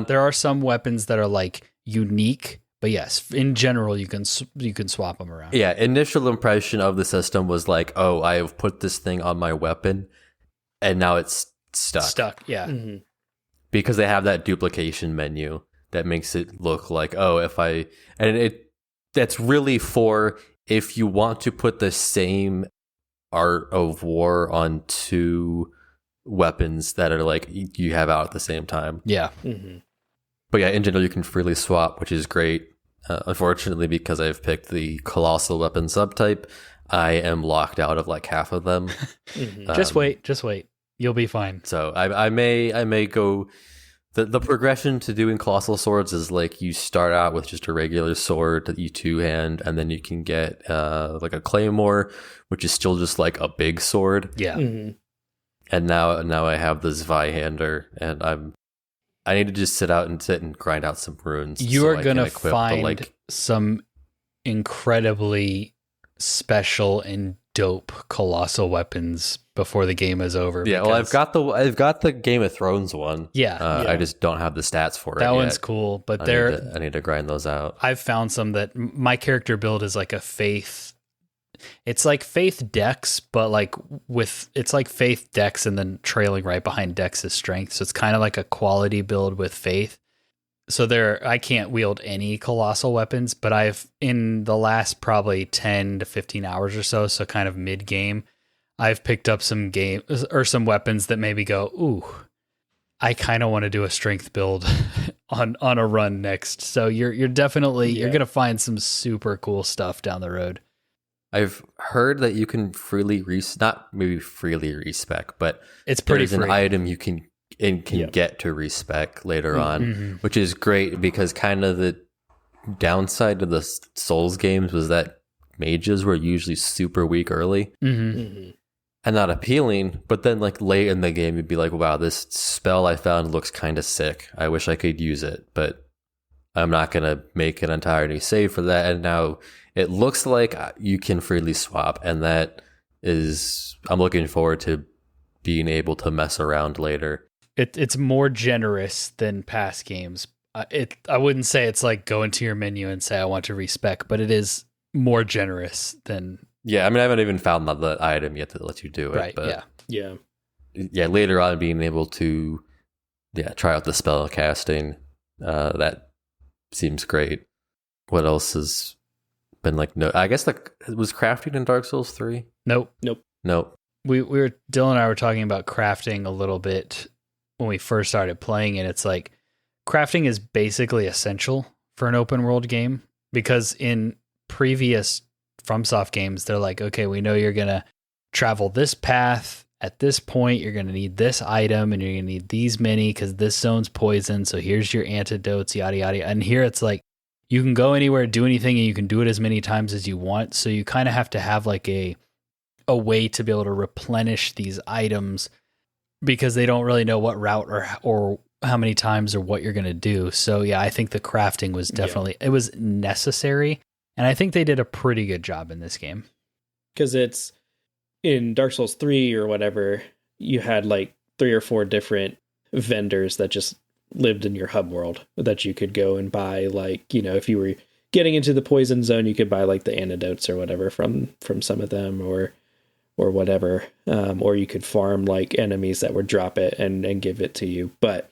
There are some weapons that are like unique. But yes, in general, you can swap them around. Yeah, initial impression of the system was like, oh, I have put this thing on my weapon, and now it's stuck. Yeah. Mm-hmm. Because they have that duplication menu that makes it look like, that's really for if you want to put the same Art of War on two weapons that are like you have out at the same time. Yeah. Mm-hmm. But yeah, in general, you can freely swap, which is great. Unfortunately, because I've picked the colossal weapon subtype, I am locked out of like half of them. Mm-hmm. Just wait. You'll be fine. So I may go. The progression to doing colossal swords is like you start out with just a regular sword that you two-hand, and then you can get like a claymore, which is still just like a big sword. Yeah. Mm-hmm. And now I have this Zweihander, and I need to just sit and grind out some runes. You are going to find some incredibly special and dope colossal weapons before the game is over. Yeah, well, I've got the Game of Thrones one. Yeah, I just don't have the stats for it. That yet. one's cool, but I need to grind those out. I've found some that my character build is like a faith. It's like faith dex, but like it's like faith dex and then trailing right behind dex is strength. So it's kind of like a quality build with faith. So I can't wield any colossal weapons, but I've in the last probably 10 to 15 hours or so kind of mid game, I've picked up some weapons that maybe go, ooh, I kind of want to do a strength build on a run next. So you're definitely you're gonna find some super cool stuff down the road. I've heard that you can not maybe freely respec, but it's pretty there's free. an item you can get to respec later on, which is great because kind of the downside of the Souls games was that mages were usually super weak early and not appealing, but then like late in the game you'd be like, wow, this spell I found looks kind of sick. I wish I could use it, but I'm not going to make an entire new save for that. And now it looks like you can freely swap, and that is, I'm looking forward to being able to mess around later. It's more generous than past games. I wouldn't say it's like go into your menu and say I want to respec, but it is more generous than. Yeah, I mean, I haven't even found the item yet that lets you do it. Right. But Yeah. Later on, being able to try out the spell casting, that seems great. What else has been like? No, I guess was crafting in Dark Souls 3. Nope. We were Dylan and I were talking about crafting a little bit when we first started playing it. It's like crafting is basically essential for an open world game, because in previous FromSoft games, they're like, okay, we know you're going to travel this path at this point. You're going to need this item and you're going to need these many because this zone's poison. So here's your antidotes, yada, yada. And here it's like, you can go anywhere, do anything, and you can do it as many times as you want. So you kind of have to have like a way to be able to replenish these items, because they don't really know what route or how many times or what you're going to do. So yeah, I think the crafting was definitely, it was necessary. And I think they did a pretty good job in this game. Because it's in Dark Souls 3 or whatever, you had like 3 or 4 different vendors that just lived in your hub world that you could go and buy. Like, you know, if you were getting into the poison zone, you could buy like the antidotes or whatever from some of them or whatever. Or you could farm like enemies that would drop it and give it to you. But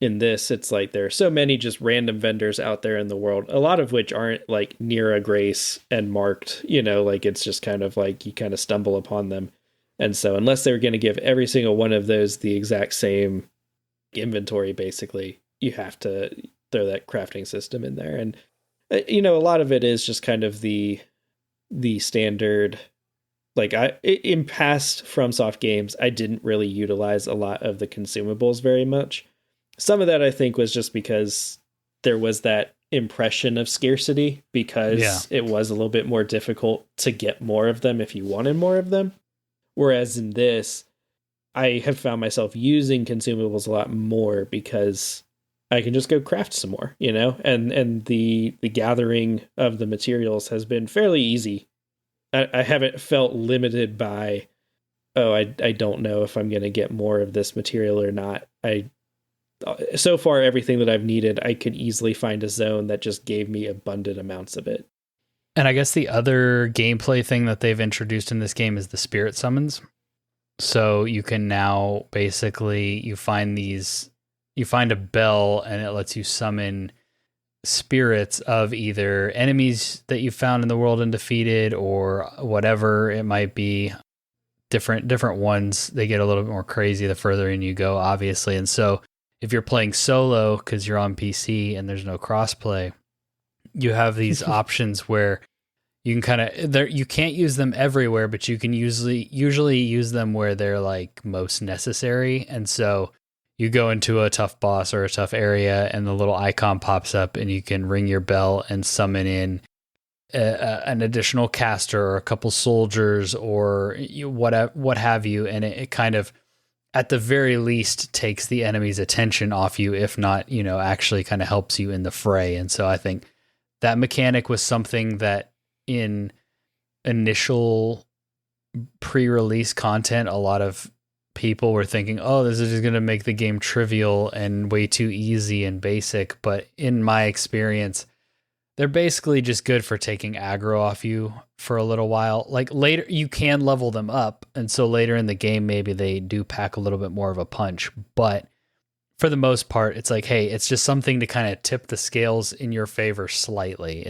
in this, it's like there are so many just random vendors out there in the world, a lot of which aren't like near a grace and marked, you know, like it's just kind of like you kind of stumble upon them. And so unless they're going to give every single one of those the exact same inventory, basically, you have to throw that crafting system in there. And, you know, a lot of it is just kind of the standard. Like in past FromSoft games, I didn't really utilize a lot of the consumables very much. Some of that I think was just because there was that impression of scarcity, because it was a little bit more difficult to get more of them if you wanted more of them. Whereas in this, I have found myself using consumables a lot more because I can just go craft some more, you know, and the gathering of the materials has been fairly easy. I haven't felt limited by, I don't know if I'm going to get more of this material or not. So far, everything that I've needed, I could easily find a zone that just gave me abundant amounts of it. And I guess the other gameplay thing that they've introduced in this game is the spirit summons. So you can now basically, you find a bell and it lets you summon spirits of either enemies that you found in the world and defeated, or whatever it might be. Different ones. They get a little bit more crazy the further in you go, obviously. And so if you're playing solo because you're on PC and there's no crossplay, you have these options where you can you can't use them everywhere, but you can usually use them where they're like most necessary. And so you go into a tough boss or a tough area and the little icon pops up and you can ring your bell and summon in an additional caster or a couple soldiers or what have you. And it kind of, at the very least, takes the enemy's attention off you, if not, you know, actually kind of helps you in the fray. And so I think that mechanic was something that in initial pre-release content, a lot of people were thinking, oh, this is just going to make the game trivial and way too easy and basic. But in my experience, they're basically just good for taking aggro off you for a little while. Like later, you can level them up. And so later in the game, maybe they do pack a little bit more of a punch. But for the most part, it's like, hey, it's just something to kind of tip the scales in your favor slightly.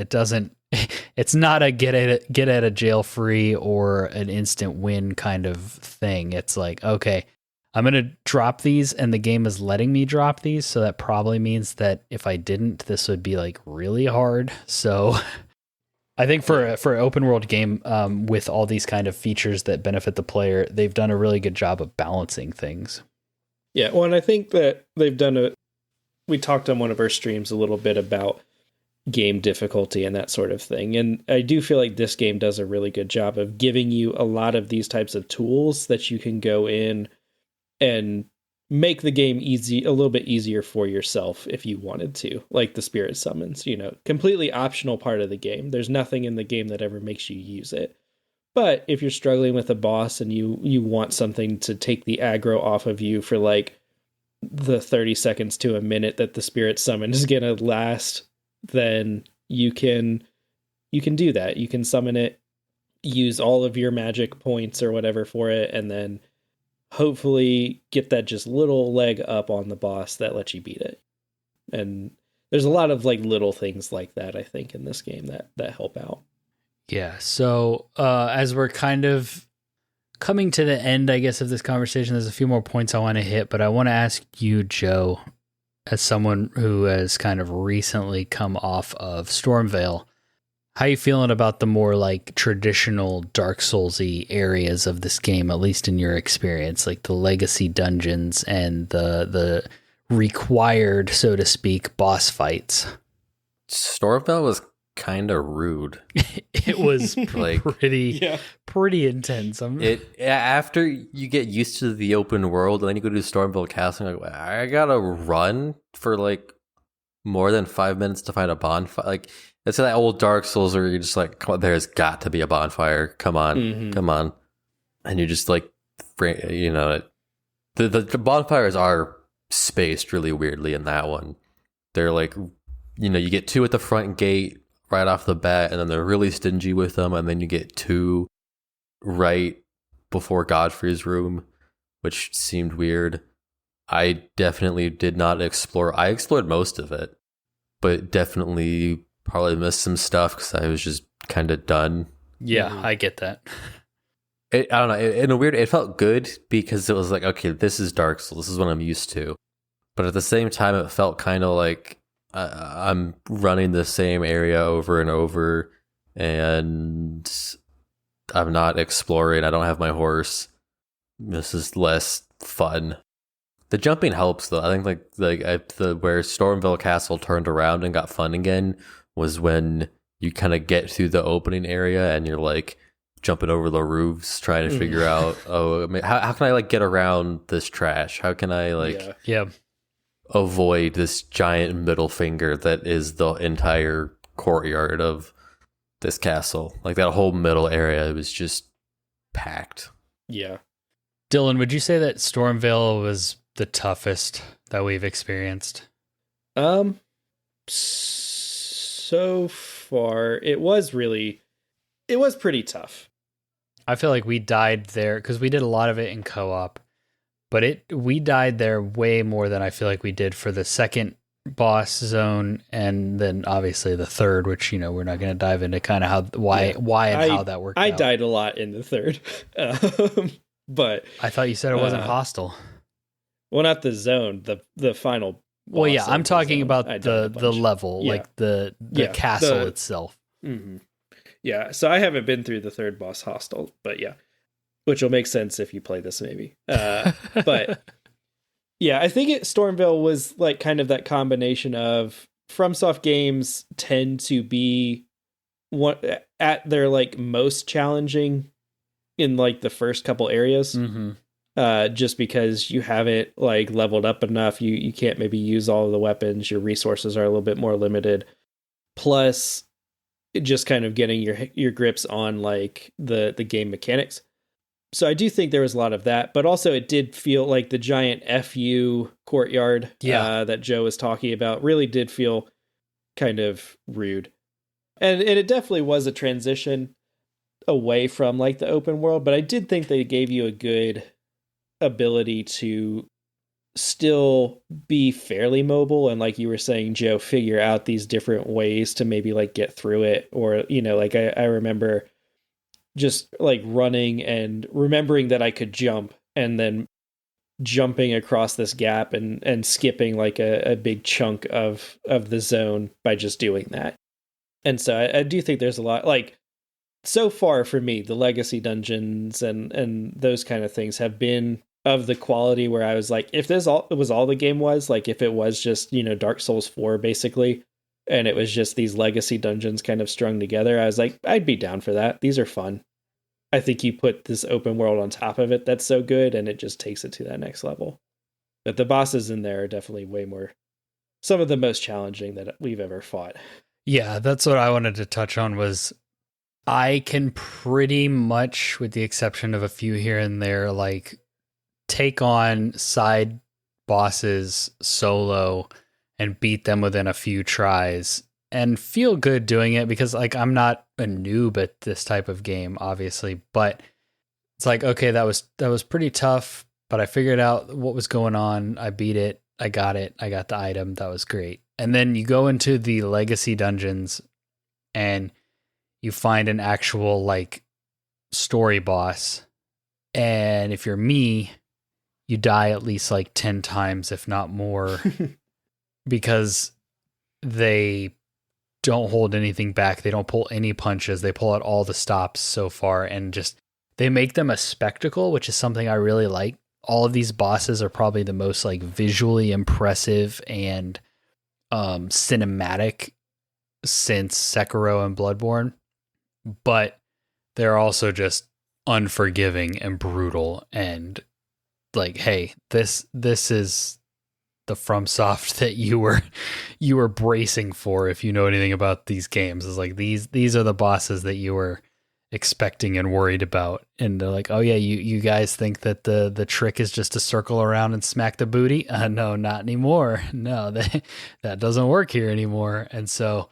It's not a get out of jail free or an instant win kind of thing. It's like, okay, I'm going to drop these and the game is letting me drop these. So that probably means that if I didn't, this would be like really hard. So I think for an open world game with all these kind of features that benefit the player, they've done a really good job of balancing things. Yeah. Well, and I think that they've done we talked on one of our streams a little bit about game difficulty and that sort of thing. And I do feel like this game does a really good job of giving you a lot of these types of tools that you can go in and make the game a little bit easier for yourself if you wanted to, like the spirit summons, completely optional part of the game. There's nothing in the game that ever makes you use it. But if you're struggling with a boss and you want something to take the aggro off of you for like the 30 seconds to a minute that the spirit summon is going to last, then you can do that. You can summon it, use all of your magic points or whatever for it, and then hopefully get that just little leg up on the boss that lets you beat it. And there's a lot of like little things like that, I think, in this game that help out. Yeah. So as we're kind of coming to the end, I guess, of this conversation, there's a few more points I want to hit, but I want to ask you, Joe, as someone who has kind of recently come off of Stormvale, how you feeling about the more like traditional Dark Souls-y areas of this game, at least in your experience, like the legacy dungeons and the required, so to speak, boss fights? Stormvale was kind of rude. It was like pretty intense. After you get used to the open world and then you go to Stormvale Castle, and like, I gotta run for like more than 5 minutes to find a bonfire. Like, it's that old Dark Souls where you're just like, come on, there's got to be a bonfire. Come on, come on. And you just like, the bonfires are spaced really weirdly in that one. They're like, you get 2 at the front gate right off the bat, and then they're really stingy with them, and then you get 2 right before Godfrey's room, which seemed weird. I definitely did not explore. I explored most of it, but definitely probably missed some stuff because I was just kind of done. Yeah, I get that. I don't know. In a weird, it felt good because it was like, okay, this is Dark Souls. This is what I'm used to. But at the same time, it felt kind of like I'm running the same area over and over, and I'm not exploring. I don't have my horse. This is less fun. The jumping helps though. I think where Stormville Castle turned around and got fun again was when you kind of get through the opening area and you're like jumping over the roofs trying to figure out, how can I like get around this trash? How can I avoid this giant middle finger that is the entire courtyard of this castle? Like that whole middle area was just packed. Yeah. Dylan, would you say that Stormvale was the toughest that we've experienced? So far, it was pretty tough. I feel like we died there because we did a lot of it in co-op, but we died there way more than I feel like we did for the second boss zone, and then obviously the third, which we're not going to dive into kind of why and how that worked. I died a lot in the third, but I thought you said it wasn't hostile. Well, not the zone, the final. Well, yeah, I'm talking about the level, like the castle itself. Mm-hmm. Yeah, so I haven't been through the third boss hostile, but yeah, which will make sense if you play this maybe. But yeah, I think Stormville was like kind of that combination of FromSoft games tend to be at their like most challenging in like the first couple areas. Just because you haven't like leveled up enough, you can't maybe use all of the weapons, your resources are a little bit more limited, plus just kind of getting your grips on like the game mechanics. So I do think there was a lot of that, but also it did feel like the giant FU courtyard that Joe was talking about really did feel kind of rude, and it definitely was a transition away from like the open world, but I did think they gave you a good ability to still be fairly mobile and, like you were saying, Joe, figure out these different ways to maybe like get through it, or like I remember just like running and remembering that I could jump and then jumping across this gap and skipping like a big chunk of the zone by just doing that. And so I do think there's a lot, like, so far for me, the legacy dungeons and those kind of things have been of the quality where I was like, if this all it was all the game was, like if it was just, Dark Souls 4 basically, and it was just these legacy dungeons kind of strung together, I was like, I'd be down for that. These are fun. I think you put this open world on top of it that's so good, and it just takes it to that next level. But the bosses in there are definitely way more, some of the most challenging that we've ever fought. Yeah, that's what I wanted to touch on was I can pretty much, with the exception of a few here and there, like take on side bosses solo and beat them within a few tries and feel good doing it because like I'm not a noob at this type of game, obviously, but it's like, okay, that was pretty tough, but I figured out what was going on. I beat it. I got the item. That was great. And then you go into the legacy dungeons and you find an actual like story boss. And if you're me, you die at least like 10 times, if not more, because they don't hold anything back. They don't pull any punches. They pull out all the stops so far and just they make them a spectacle, which is something I really like. All of these bosses are probably the most like visually impressive and cinematic since Sekiro and Bloodborne, but they're also just unforgiving and brutal and like, hey, this is the FromSoft that you were bracing for. If you know anything about these games, is like these are the bosses that you were expecting and worried about, and they're like, oh yeah, you guys think that the trick is just to circle around and smack the booty? No, not anymore. No, that doesn't work here anymore. And so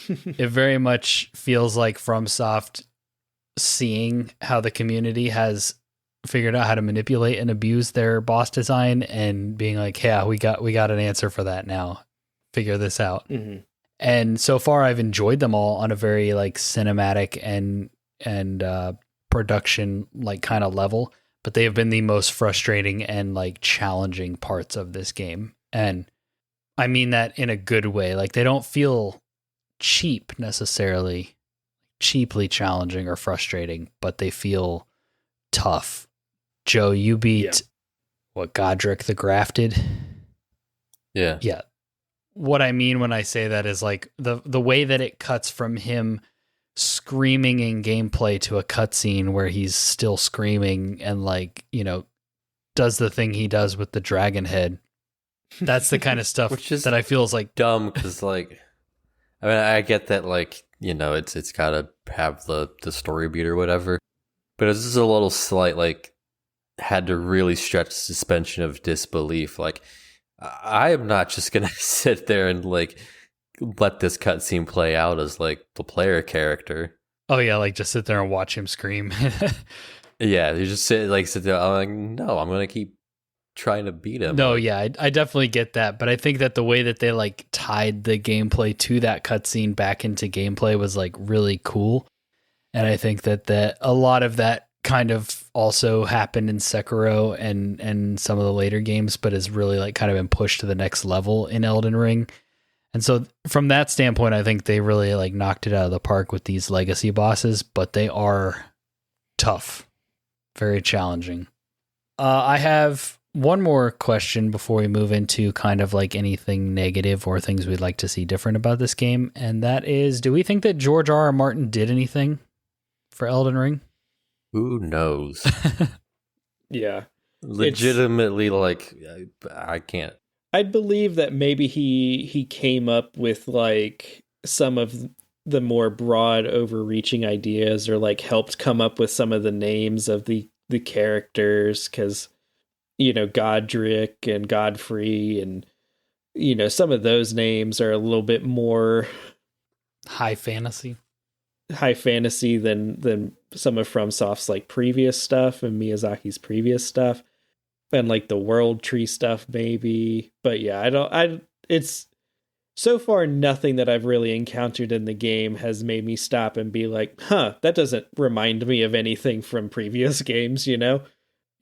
it very much feels like FromSoft seeing how the community has figured out how to manipulate and abuse their boss design and being like, yeah, we got an answer for that now. Figure this out. Mm-hmm. And so far I've enjoyed them all on a very like cinematic and production like kind of level, but they have been the most frustrating and like challenging parts of this game. And I mean that in a good way. Like they don't feel cheap necessarily, cheaply challenging or frustrating, but they feel tough. Joe, you beat Godric the Grafted? Yeah. Yeah. What I mean when I say that is like the way that it cuts from him screaming in gameplay to a cutscene where he's still screaming and like, does the thing he does with the dragon head. That's the kind of stuff that I feel is like dumb because like, I mean, I get that like, it's got to have the story beat or whatever, but it's just a little slight like had to really stretch suspension of disbelief. Like I am not just gonna sit there and like let this cutscene play out as like the player character. Oh yeah, like just sit there and watch him scream. Yeah, you just sit there. I'm like, no, I'm gonna keep trying to beat him. No, yeah, I definitely get that, but I think that the way that they like tied the gameplay to that cutscene back into gameplay was like really cool, and I think that a lot of that kind of also happened in Sekiro and some of the later games, but is really like kind of been pushed to the next level in Elden Ring. And so from that standpoint, I think they really like knocked it out of the park with these legacy bosses, but they are tough, very challenging. I have one more question before we move into kind of like anything negative or things we'd like to see different about this game. And that is, do we think that George R.R. Martin did anything for Elden Ring? Who knows? Yeah. Legitimately, like, I can't. I'd believe that maybe he came up with like some of the more broad overreaching ideas or like helped come up with some of the names of the characters because, Godric and Godfrey and, some of those names are a little bit more high fantasy than some of FromSoft's like previous stuff and Miyazaki's previous stuff. And like the world tree stuff, maybe. But yeah, it's so far nothing that I've really encountered in the game has made me stop and be like, that doesn't remind me of anything from previous games,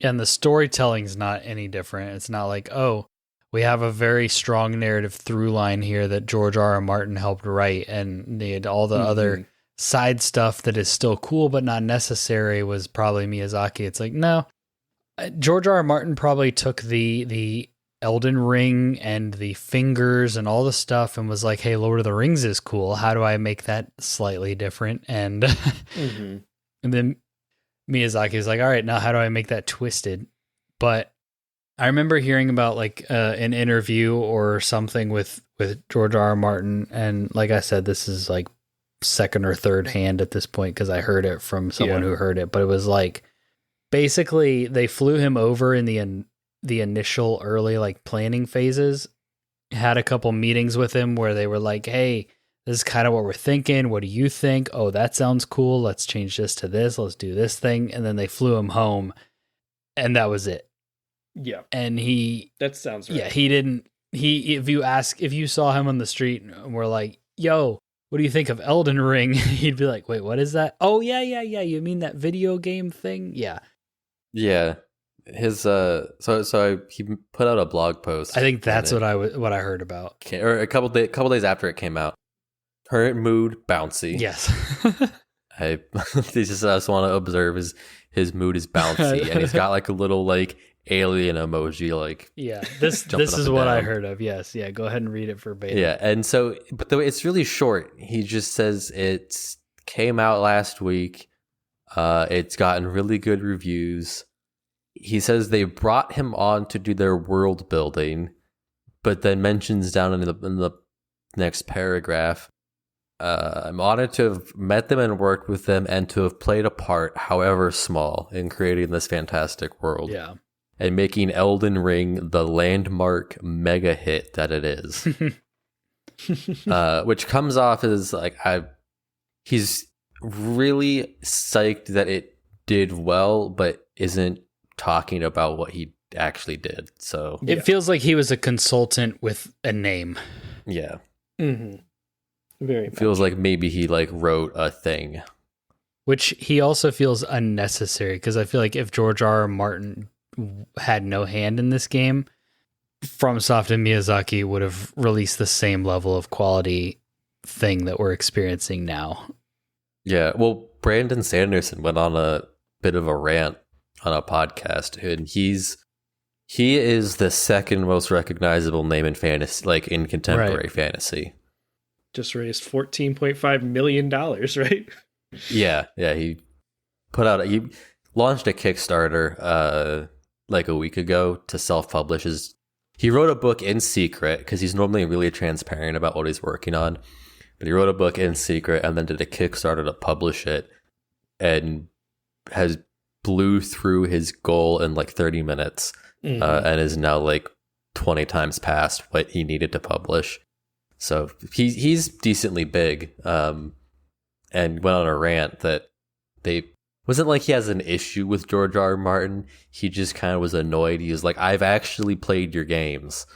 And the storytelling's not any different. It's not like, oh, we have a very strong narrative through line here that George R. R. Martin helped write, and all the other side stuff that is still cool but not necessary was probably Miyazaki. It's like, no, George R. R. Martin probably took the Elden Ring and the fingers and all the stuff and was like, hey, Lord of the Rings is cool. How do I make that slightly different? And and then Miyazaki is like, all right, now how do I make that twisted? But I remember hearing about like an interview or something with George R. R. Martin. And like I said, this is like second or third hand at this point because I heard it from someone who heard it. But it was like, basically they flew him over in the initial early like planning phases, had a couple meetings with him where they were like, hey, this is kind of what we're thinking. What do you think? Oh, that sounds cool. Let's change this to this. Let's do this thing. And then they flew him home and that was it. Yeah. And that sounds right. Yeah, if you saw him on the street and were like, yo, what do you think of Elden Ring? He'd be like, wait, what is that? Oh, yeah. You mean that video game thing? Yeah. Yeah. His so he put out a blog post. I think that's what I heard about. Or a couple days after it came out. Current mood bouncy. Yes. I just want to observe his mood is bouncy, and he's got like a little like alien emoji like. Yeah, this is what I heard of. Yes, yeah. Go ahead and read it verbatim. Yeah, and so but it's really short. He just says it came out last week. It's gotten really good reviews. He says they brought him on to do their world building, but then mentions down in the next paragraph, I'm honored to have met them and worked with them and to have played a part, however small, in creating this fantastic world. Yeah. And making Elden Ring the landmark mega hit that it is. Which comes off as like, he's really psyched that it did well, but isn't talking about what he actually did. So it feels like he was a consultant with a name. Yeah. Mm-hmm. Very much. Feels like maybe he like wrote a thing, which he also feels unnecessary because I feel like if George R. R. Martin had no hand in this game, FromSoft and Miyazaki would have released the same level of quality thing that we're experiencing now. Yeah, well, Brandon Sanderson went on a bit of a rant on a podcast, and he is the second most recognizable name in fantasy, like in contemporary fantasy. Just raised $14.5 million, right? Yeah. He launched a Kickstarter like a week ago to self-publish his. He wrote a book in secret because he's normally really transparent about what he's working on, but he wrote a book in secret and then did a Kickstarter to publish it, and has blew through his goal in like 30 minutes, and is now like 20 times past what he needed to publish. So he's decently big, and went on a rant that wasn't like he has an issue with George R. R. Martin. He just kind of was annoyed. He was like, I've actually played your games.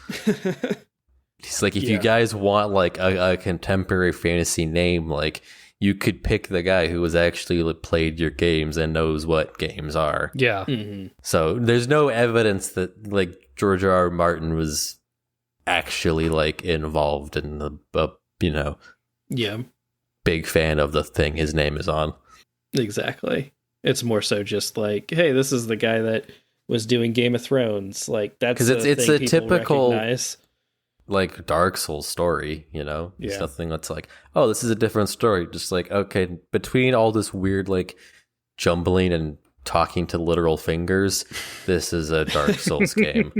He's like, if you guys want like a contemporary fantasy name, like you could pick the guy who has actually played your games and knows what games are. Yeah. Mm-hmm. So there's no evidence that like George R. R. Martin was actually like involved in the big fan of the thing his name is on. Exactly. It's more so just like, hey, this is the guy that was doing Game of Thrones. Like that's because it's a typical recognize. Like Dark Souls story, you know? It's Yeah. nothing that's like, oh, this is a different story. Just like, okay, between all this weird like jumbling and talking to literal fingers, this is a Dark Souls game.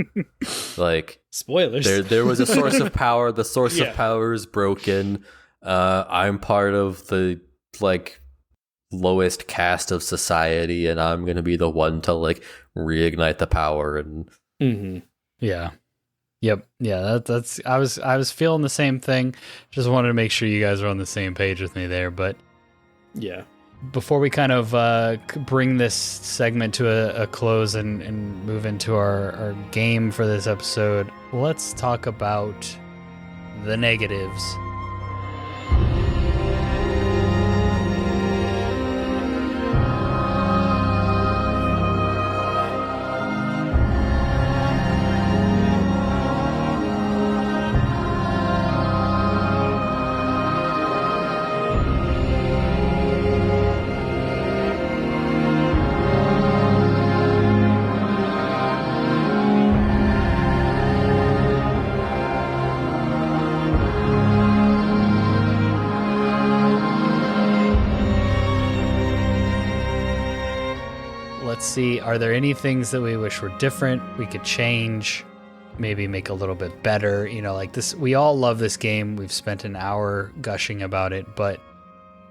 Like spoilers. There was a source of power. The source of power is broken. I'm part of the like lowest caste of society, and I'm gonna be the one to like reignite the power. And Yeah. Yep. Yeah. That's. I was feeling the same thing. Just wanted to make sure you guys are on the same page with me there. But yeah. Before we kind of bring this segment to a close and move into our game for this episode, let's talk about the negatives. PC, are there any things that we wish were different, we could change, maybe make a little bit better? You know, like this, we all love this game. We've spent an hour gushing about it, but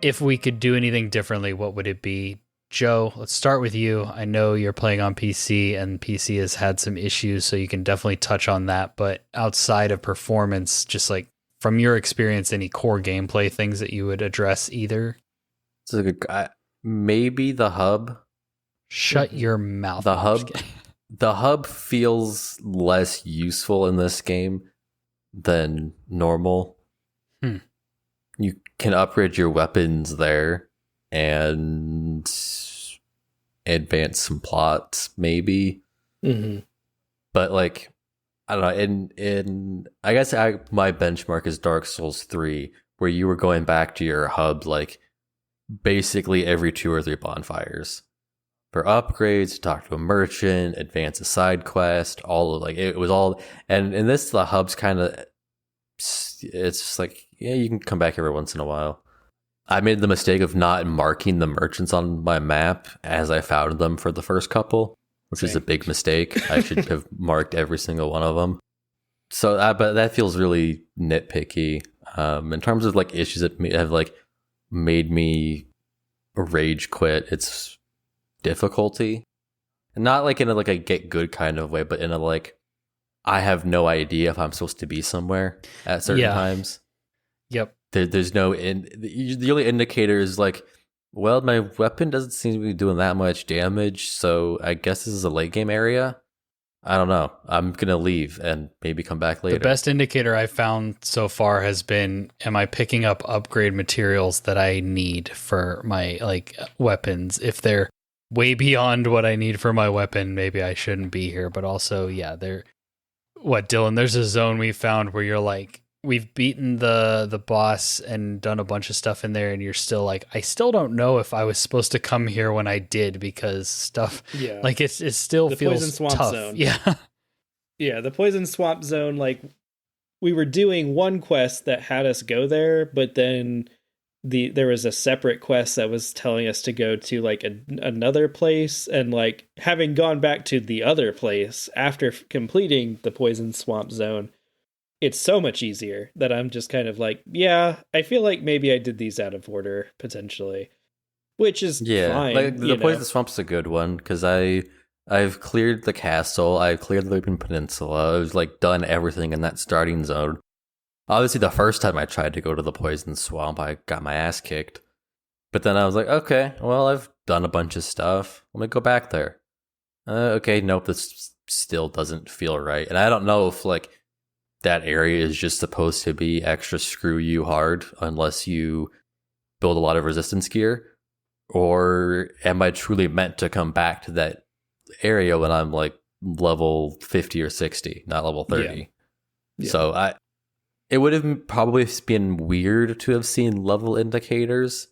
if we could do anything differently, what would it be? Joe, let's start with you. I know you're playing on PC and PC has had some issues, so you can definitely touch on that. But outside of performance, just like from your experience, any core gameplay things that you would address either? It's a good, maybe the hub. Shut your mouth. The hub feels less useful in this game than normal. You can upgrade your weapons there and advance some plots, maybe. But like, I don't know. In I guess my benchmark is Dark Souls 3, where you were going back to your hub like basically every 2 or 3 bonfires for upgrades, talk to a merchant, advance a side quest, all of like it was all. And in this, the hub's kind of, it's just like, yeah, you can come back every once in a while. I made the mistake of not marking the merchants on my map as I found them for the first couple, which is a big mistake. I should have marked every single one of them. So, but that feels really nitpicky. In terms of like issues that have like made me rage quit, it's difficulty, and not like in a, like a get good kind of way, but in a like, I have no idea if I'm supposed to be somewhere at certain times. Yep. There's no the only indicator is like, well, my weapon doesn't seem to be doing that much damage, so I guess this is a late game area. I don't know. I'm gonna leave and maybe come back later. The best indicator I've found so far has been, am I picking up upgrade materials that I need for my like weapons? If they're way beyond what I need for my weapon, maybe I shouldn't be here. But also, yeah, Dylan, there's a zone we found where you're like, we've beaten the boss and done a bunch of stuff in there, and you're still like, I still don't know if I was supposed to come here when I did, because stuff, like it still the feels poison swamp tough. Zone. Yeah, the poison swamp zone. Like, we were doing one quest that had us go there, but then there was a separate quest that was telling us to go to like another place, and like having gone back to the other place after completing the poison swamp zone, it's so much easier that I'm just kind of like, yeah, I feel like maybe I did these out of order potentially, which is fine. Like the poison swamp's a good one, because I've cleared the castle, I've cleared the Libyan Peninsula, I've like done everything in that starting zone. Obviously, the first time I tried to go to the poison swamp, I got my ass kicked. But then I was like, okay, well, I've done a bunch of stuff. Let me go back there. Okay, nope, this still doesn't feel right. And I don't know if like that area is just supposed to be extra screw you hard unless you build a lot of resistance gear, or am I truly meant to come back to that area when I'm like level 50 or 60, not level 30? Yeah. So it would have probably been weird to have seen level indicators,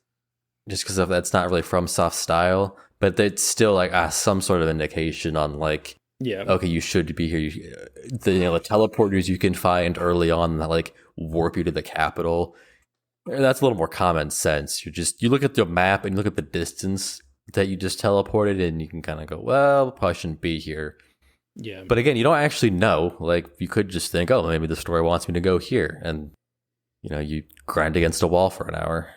just because that's not really FromSoft style, but it's still like some sort of indication on like, okay, you should be here. The teleporters you can find early on that like warp you to the capital. That's a little more common sense. You look at the map and you look at the distance that you just teleported, and you can kind of go, well, probably shouldn't be here. Yeah. But again, you don't actually know. Like, you could just think, oh, maybe the story wants me to go here, and you grind against a wall for an hour.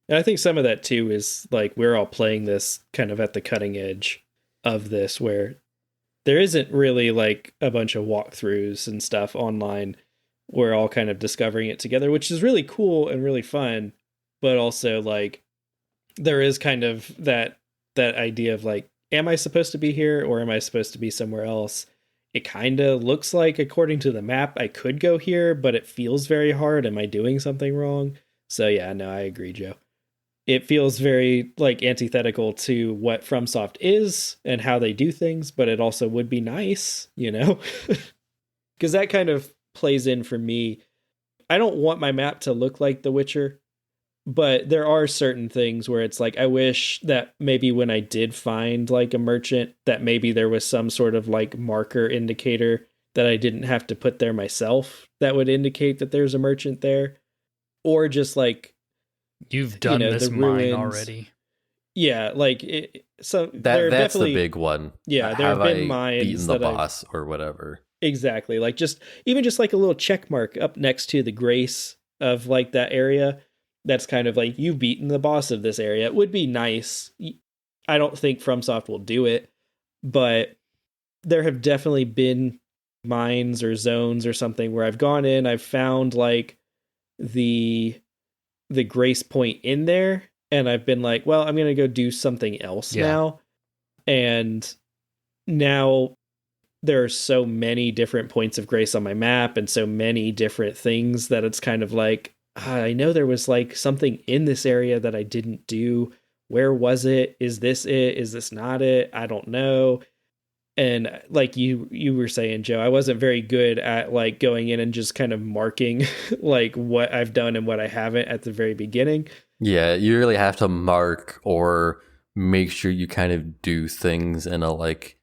And I think some of that too is like, we're all playing this kind of at the cutting edge of this, where there isn't really like a bunch of walkthroughs and stuff online. We're all kind of discovering it together, which is really cool and really fun. But also like, there is kind of that idea of like, am I supposed to be here or am I supposed to be somewhere else? It kind of looks like, according to the map, I could go here, but it feels very hard. Am I doing something wrong? So yeah, no, I agree, Joe. It feels very like antithetical to what FromSoft is and how they do things, but it also would be nice, because that kind of plays in for me. I don't want my map to look like The Witcher, but there are certain things where it's like, I wish that maybe when I did find like a merchant, that maybe there was some sort of like marker indicator that I didn't have to put there myself that would indicate that there's a merchant there. Or just like, you've done this mine already. Yeah, like so there That's definitely the big one. yeah, there Have have been I mines beaten the that I've boss or whatever? exactly like just even just like a little check mark up next to the grace of like that area. That's kind of like you've beaten the boss of this area. It would be nice. I don't think FromSoft will do it, but there have definitely been mines or zones or something where I've gone in, I've found like the grace point in there, and I've been like, well, I'm gonna go do something else Yeah. now. And now there are so many different points of grace on my map and so many different things that it's kind of like, I know there was like something in this area that I didn't do. Where was it? Is this it? Is this not it? I don't know. And like you were saying, Joe, I wasn't very good at like going in and just kind of marking like what I've done and what I haven't at the very beginning. Yeah, you really have to mark or make sure you kind of do things in a like,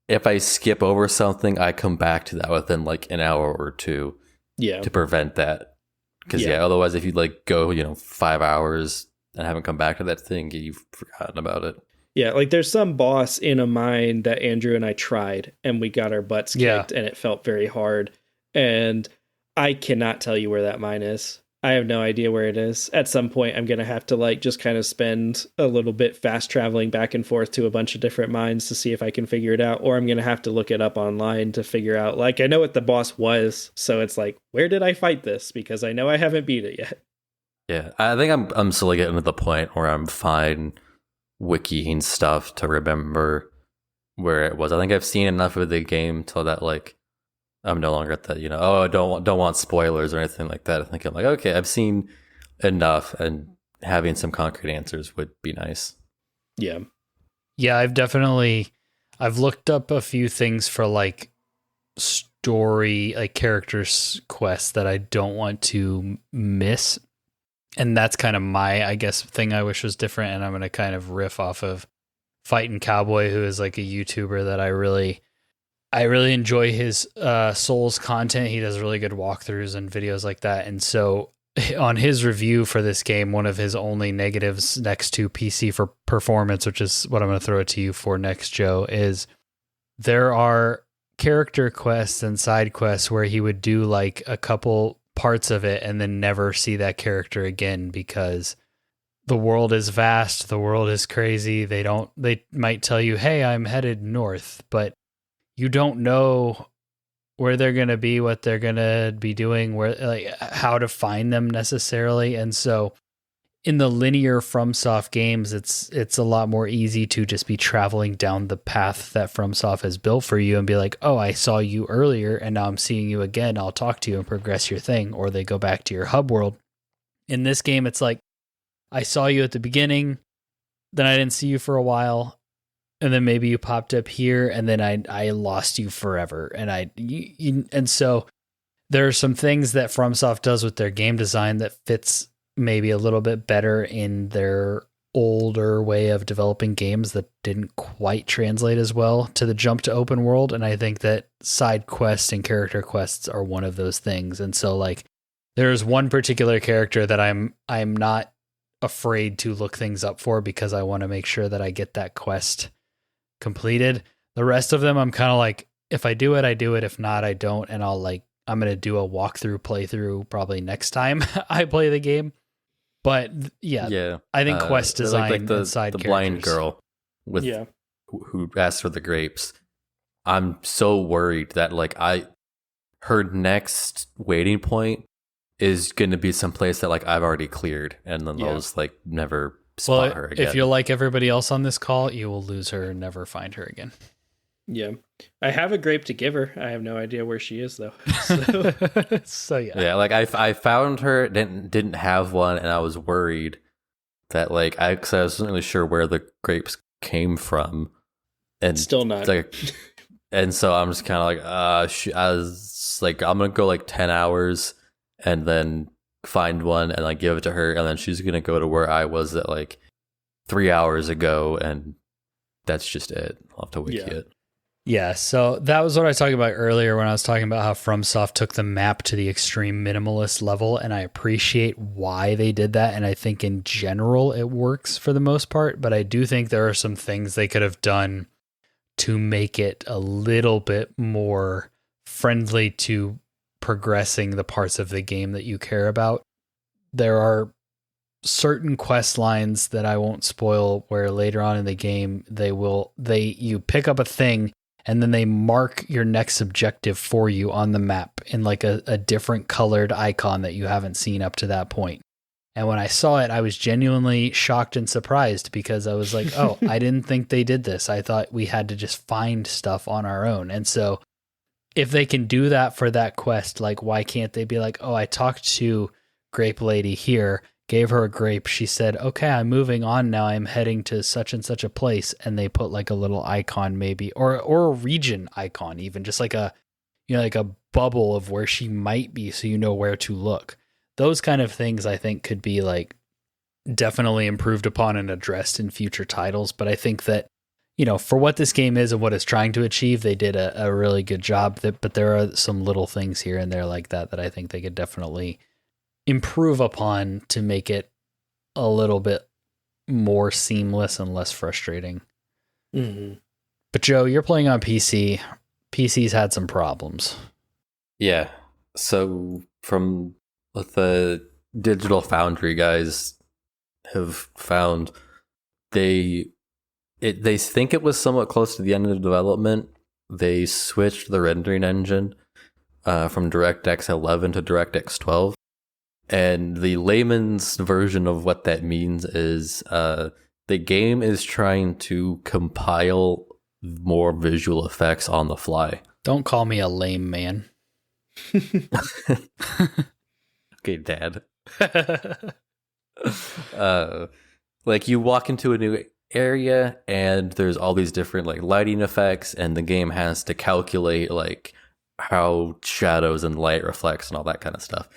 if I skip over something, I come back to that within like an hour or two Yeah. to prevent that. Because Yeah. otherwise if you like go, 5 hours and haven't come back to that thing, you've forgotten about it. Yeah, like there's some boss in a mine that Andrew and I tried and we got our butts kicked and it felt very hard. And I cannot tell you where that mine is. I have no idea where it is. At some point I'm going to have to like just kind of spend a little bit fast traveling back and forth to a bunch of different mines to see if I can figure it out, or I'm going to have to look it up online to figure out, like, I know what the boss was, so it's like, where did I fight this? Because I know I haven't beat it yet. Yeah, I think I'm slowly getting to the point where I'm fine wikiing stuff to remember where it was. I think I've seen enough of the game so that like I'm no longer at that, oh, I don't want spoilers or anything like that. I think I'm like, okay, I've seen enough, and having some concrete answers would be nice. Yeah. Yeah, I've looked up a few things for like story, like characters quests that I don't want to miss. And that's kind of my, I guess, thing I wish was different. And I'm going to kind of riff off of Fightin' Cowboy, who is like a YouTuber that I really enjoy his Souls content. He does really good walkthroughs and videos like that. And so on his review for this game, one of his only negatives next to PC for performance, which is what I'm going to throw it to you for next, Joe, is there are character quests and side quests where he would do like a couple parts of it and then never see that character again because the world is vast, the world is crazy. They might tell you, hey, I'm headed north, but you don't know where they're going to be, what they're going to be doing, where, like, how to find them necessarily. And so in the linear FromSoft games, it's a lot more easy to just be traveling down the path that FromSoft has built for you and be like, oh, I saw you earlier and now I'm seeing you again. I'll talk to you and progress your thing. Or they go back to your hub world. In this game, it's like, I saw you at the beginning, then I didn't see you for a while, and then maybe you popped up here, and then I lost you forever. And and so there are some things that FromSoft does with their game design that fits maybe a little bit better in their older way of developing games that didn't quite translate as well to the jump to open world. And I think that side quests and character quests are one of those things. And so like there's one particular character that I'm not afraid to look things up for because I want to make sure that I get that quest completed. The rest of them I'm kind of like, if I do it, I do it. If not, I don't. And I'm going to do a walkthrough playthrough probably next time I play the game. But yeah, I think quest design like the, and side the characters. blind girl with who asked for the grapes. I'm so worried that like her next waiting point is going to be someplace that like I've already cleared, and then I'll just like never spot her again. If you're like everybody else on this call, you will lose her and never find her again. Yeah. I have a grape to give her. I have no idea where she is though. So yeah. Yeah, like I found her, didn't have one, and I was worried that like cause I wasn't really sure where the grapes came from, and Still not. like, and so I'm just kind of like I was like, I'm gonna go like 10 hours and then find one and like give it to her, and then she's gonna go to where I was at like 3 hours ago, and that's just it. I'll have to wiki it. Yeah, so that was what I was talking about earlier when I was talking about how FromSoft took the map to the extreme minimalist level, and I appreciate why they did that, and I think in general it works for the most part, but I do think there are some things they could have done to make it a little bit more friendly to progressing the parts of the game that you care about. There are certain quest lines that I won't spoil where later on in the game you pick up a thing and then they mark your next objective for you on the map in like a different colored icon that you haven't seen up to that point. And when I saw it, I was genuinely shocked and surprised because I was like, oh, I didn't think they did this. I thought we had to just find stuff on our own. And so if they can do that for that quest, like, why can't they be like, oh, I talked to Grape Lady here, gave her a grape. She said, okay, I'm moving on now. I'm heading to such and such a place. And they put like a little icon maybe, or a region icon, even just like like a bubble of where she might be. So you know where to look. Those kind of things I think could be like definitely improved upon and addressed in future titles. But I think that, for what this game is and what it's trying to achieve, they did a really good job. But there are some little things here and there like that I think they could definitely improve upon to make it a little bit more seamless and less frustrating. Mm-hmm. But Joe, you're playing on PC. PC's had some problems. Yeah. So from what the Digital Foundry guys have found, they think it was somewhat close to the end of the development. They switched the rendering engine from DirectX 11 to DirectX 12. And the layman's version of what that means is the game is trying to compile more visual effects on the fly. Don't call me a lame man. Okay, Dad. Like you walk into a new area and there's all these different like lighting effects, and the game has to calculate like how shadows and light reflects and all that kind of stuff.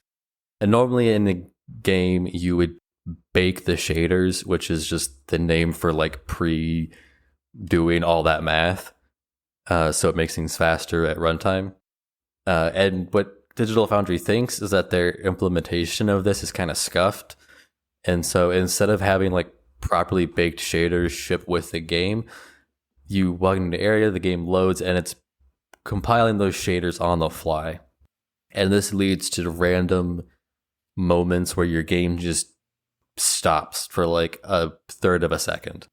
And normally in the game, you would bake the shaders, which is just the name for like pre-doing all that math. So it makes things faster at runtime. And what Digital Foundry thinks is that their implementation of this is kind of scuffed. And so instead of having like properly baked shaders ship with the game, you walk into the area, the game loads, and it's compiling those shaders on the fly. And this leads to random moments where your game just stops for like a third of a second.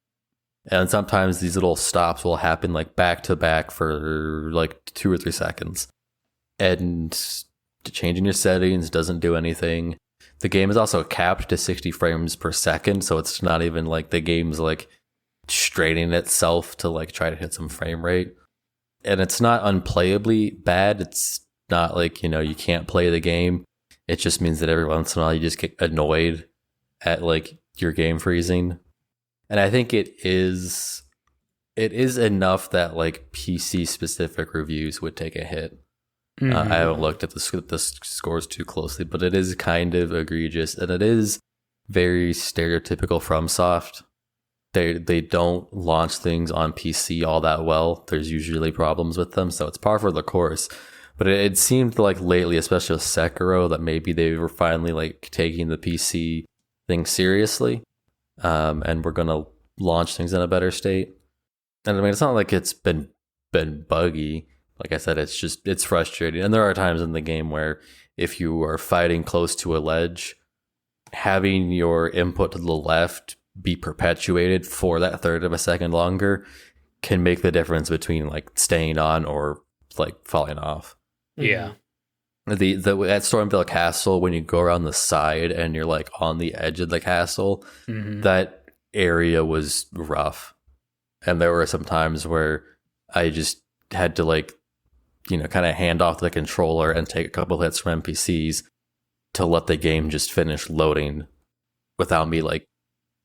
And sometimes these little stops will happen like back to back for like 2 or 3 seconds. And changing your settings doesn't do anything. The game is also capped to 60 frames per second, so it's not even like the game's like straining itself to like try to hit some frame rate. And it's not unplayably bad. It's not like, you can't play the game. It just means that every once in a while you just get annoyed at like your game freezing. And I think it is enough that like PC specific reviews would take a hit. Mm-hmm. I haven't looked at the scores too closely, but it is kind of egregious, and it is very stereotypical FromSoft. They don't launch things on PC all that well. There's usually problems with them, so it's par for the course. But it seemed like lately, especially with Sekiro, that maybe they were finally like taking the PC thing seriously, and we're gonna launch things in a better state. And I mean, it's not like it's been buggy. Like I said, it's frustrating. And there are times in the game where if you are fighting close to a ledge, having your input to the left be perpetuated for that third of a second longer can make the difference between like staying on or like falling off. Yeah. At Stormville Castle, when you go around the side and you're like on the edge of the castle, mm-hmm. that area was rough. And there were some times where I just had to like, kind of hand off the controller and take a couple hits from NPCs to let the game just finish loading without me like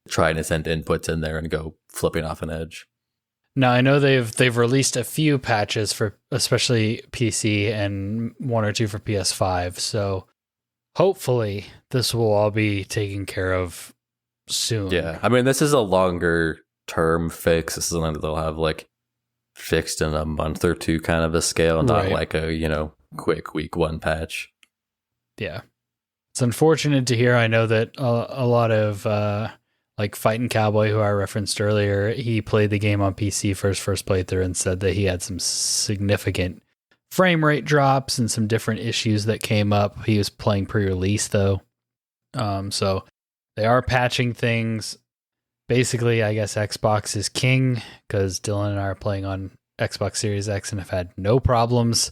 trying to send inputs in there and go flipping off an edge. Now I know they've released a few patches for especially PC and 1 or 2 for PS5. So hopefully this will all be taken care of soon. Yeah. I mean, this is a longer term fix. This is something that they'll have like fixed in a month or two kind of a scale, not Right. like a, quick week one patch. Yeah. It's unfortunate to hear. I know that a lot of like Fightin' Cowboy, who I referenced earlier, he played the game on PC for his first playthrough and said that he had some significant frame rate drops and some different issues that came up. He was playing pre-release though. So they are patching things. Basically, I guess Xbox is king because Dylan and I are playing on Xbox Series X and have had no problems.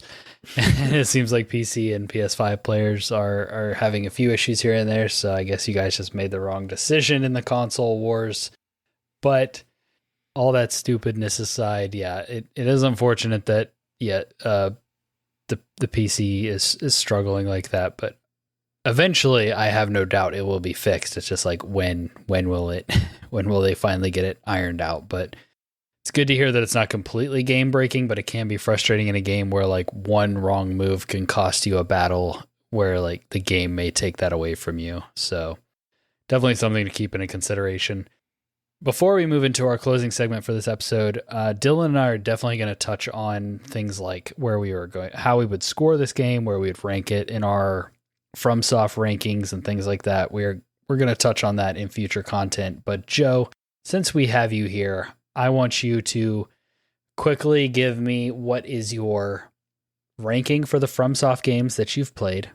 And it seems like PC and PS5 players are having a few issues here and there. So I guess you guys just made the wrong decision in the console wars. But all that stupidness aside, yeah, it is unfortunate that the PC is struggling like that. But eventually, I have no doubt it will be fixed. It's just like when will they finally get it ironed out? But it's good to hear that it's not completely game breaking, but it can be frustrating in a game where like one wrong move can cost you a battle where like the game may take that away from you. So definitely something to keep into consideration. Before we move into our closing segment for this episode, Dylan and I are definitely going to touch on things like where we were going, how we would score this game, where we would rank it in our FromSoft rankings and things like that. We're going to touch on that in future content. But Joe, since we have you here, I want you to quickly give me what is your ranking for the FromSoft games that you've played.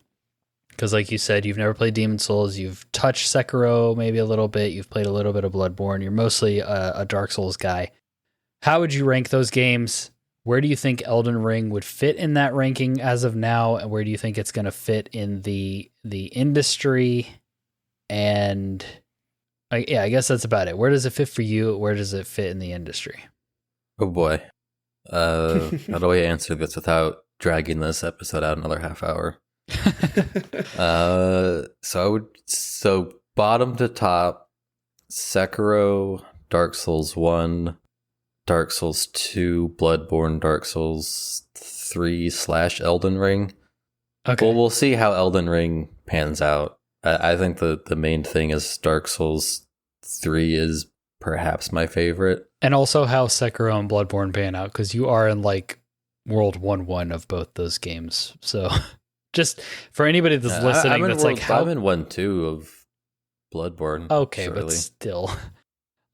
Because like you said, you've never played Demon Souls. You've touched Sekiro maybe a little bit. You've played a little bit of Bloodborne. You're mostly a Dark Souls guy. How would you rank those games? Where do you think Elden Ring would fit in that ranking as of now? And where do you think it's going to fit in the industry? And I guess that's about it. Where does it fit for you? Where does it fit in the industry? Oh boy. How do I answer this without dragging this episode out another half hour? So bottom to top, Sekiro, Dark Souls 1, Dark Souls 2, Bloodborne, Dark Souls 3 / Elden Ring. Okay. Well, we'll see how Elden Ring pans out. I think the main thing is Dark Souls 3 is perhaps my favorite. And also how Sekiro and Bloodborne pan out, because you are in like World 1-1 of both those games. So just for anybody that's listening, that's like how I'm in 1-2 of Bloodborne. okay, surely. but still.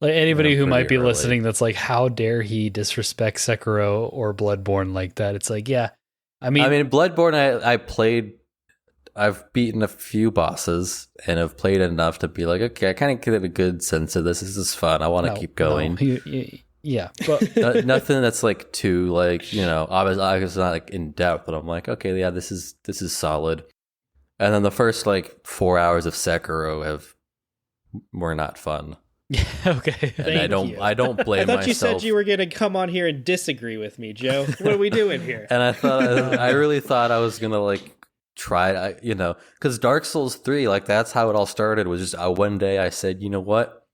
Like anybody who might be pretty early. listening that's like, how dare he disrespect Sekiro or Bloodborne like that? It's like, yeah. I mean Bloodborne, I played. I've beaten a few bosses and have played enough to be like, okay, I kind of get a good sense of this. This is fun. I want to keep going. Yeah, but Nothing that's like too like, obviously not like in depth, but I'm like, okay, yeah, this is solid. And then the first like 4 hours of Sekiro were not fun. yeah, okay. And I don't blame I thought myself. you said you were going to come on here and disagree with me, Joe. What are we doing here? And I really thought I was gonna like try, because Dark Souls 3, like that's how it all started. Was just one day I said, you know what,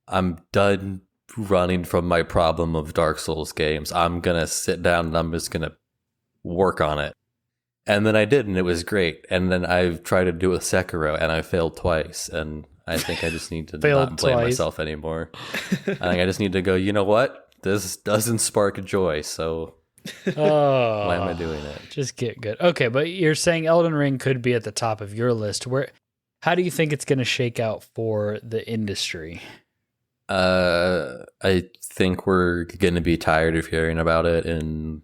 I'm done running from my problem of Dark Souls games. I'm gonna sit down and I'm just gonna work on it. And then I did, and it was great. And then I tried to do it with Sekiro, and I failed twice. And I think I just need to not blame myself anymore. I think I just need to go, you know what? This doesn't spark joy, so why am I doing it? Just get good. Okay, but you're saying Elden Ring could be at the top of your list. How do you think it's going to shake out for the industry? I think we're going to be tired of hearing about it in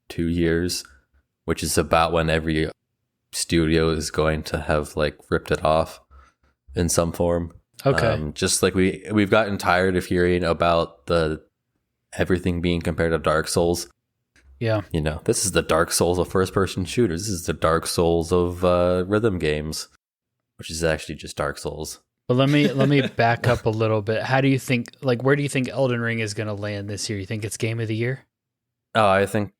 2 years, which is about when every studio is going to have like ripped it off in some form. Okay. Just like we've gotten tired of hearing about everything being compared to Dark Souls. Yeah. This is the Dark Souls of first-person shooters. This is the Dark Souls of rhythm games, which is actually just Dark Souls. But let me back up a little bit. How do you think, like, where do you think Elden Ring is going to land this year? You think it's Game of the Year? Oh, I think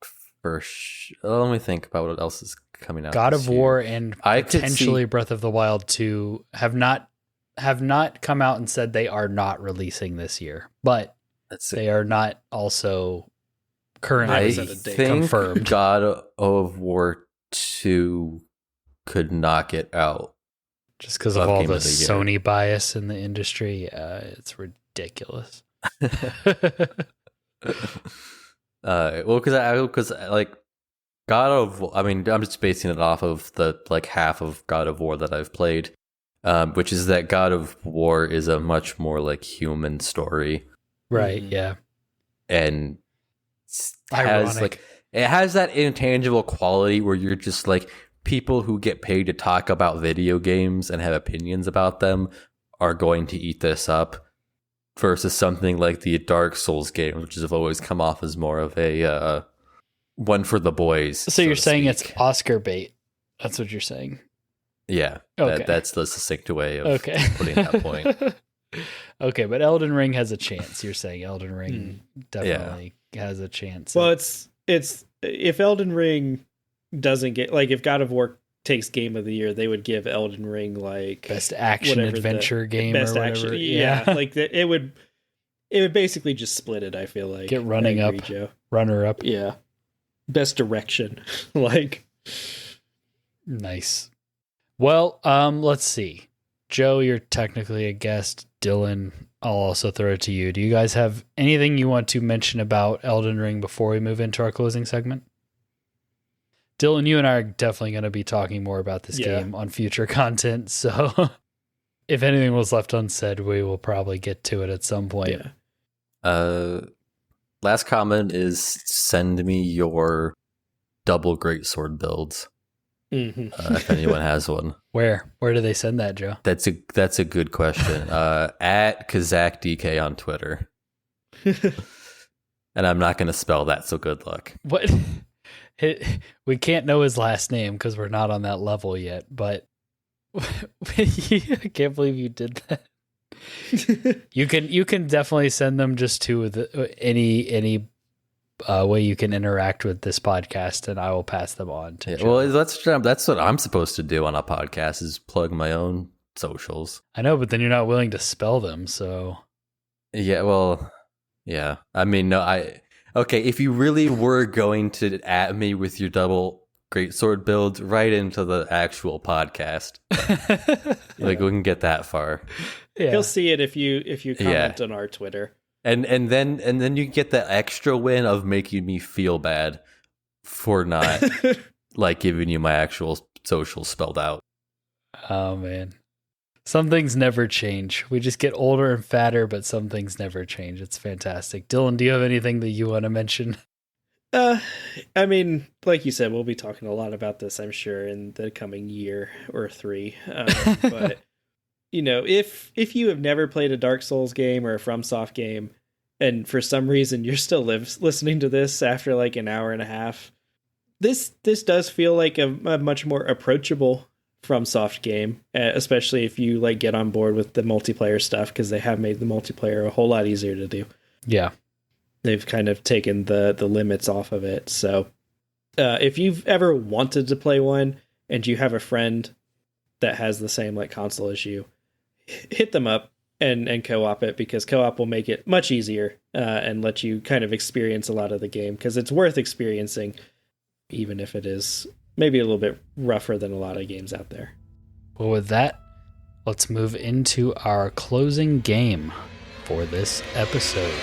let me think about what else is coming out. God of year. War and potentially Breath of the Wild 2 have not come out and said they are not releasing this year, but they are not also currently confirmed. God of War 2 could knock it out. Just because of all the Sony bias in the industry, it's ridiculous. Well, because like I mean, I'm just basing it off of the like half of God of War that I've played, which is that God of War is a much more like human story, Right? Yeah. and Ironic. has like it has that intangible quality where you're just like people who get paid to talk about video games and have opinions about them are going to eat this up, versus something like the Dark Souls games, which have always come off as more of a one for the boys. So you're to saying speak. it's Oscar bait? That's what you're saying. Yeah, Okay. that's the succinct way of putting that point. Okay, but Elden Ring has a chance. You're saying Elden Ring definitely has a chance. Well, it's if Elden Ring doesn't get, like, if God of War takes Game of the Year, they would give Elden Ring like best action adventure game best or whatever. action. Yeah, like it would basically just split it. I feel like Get running up, Joe. runner up. Yeah, best direction. Like, nice. Well, let's see. Joe, you're technically a guest. Dylan, I'll also throw it to you. Do you guys have anything you want to mention about Elden Ring before we move into our closing segment? Dylan, you and I are definitely going to be talking more about this game on future content. So if anything was left unsaid, we will probably get to it at some point. Yeah. Last comment is send me your double greatsword builds. If anyone has one. Where do they send that, Joe? That's a good question. At Khazak DK on Twitter. And I'm not going to spell that, so good luck. What? We can't know his last name because we're not on that level yet, but I can't believe you did that. You can definitely send them just to any way you can interact with this podcast, and I will pass them on to Joe. Well, that's what I'm supposed to do on a podcast, is plug my own socials. I know, but then you're not willing to spell them, so. Yeah, well, yeah. I mean, no, okay, if you really were going to at me with your double greatsword builds, right into the actual podcast. Like, we can get that far. Yeah. He'll see it if you comment on our Twitter. And then you get the extra win of making me feel bad for not like giving you my actual social spelled out. Oh man. Some things never change. We just get older and fatter, but some things never change. It's fantastic. Dylan, do you have anything that you want to mention? I mean, like you said, we'll be talking a lot about this, I'm sure, in the coming year or 3. But you know, if you have never played a Dark Souls game or a FromSoft game, and for some reason you're still listening to this after like an hour and a half, this does feel like a much more approachable FromSoft game, especially if you like get on board with the multiplayer stuff, because they have made the multiplayer a whole lot easier to do. Yeah, they've kind of taken the limits off of it. So if you've ever wanted to play one and you have a friend that has the same like console as you, hit them up and co-op it, because co-op will make it much easier and let you kind of experience a lot of the game, because it's worth experiencing, even if it is maybe a little bit rougher than a lot of games out there. Well, with that, let's move into our closing game for this episode.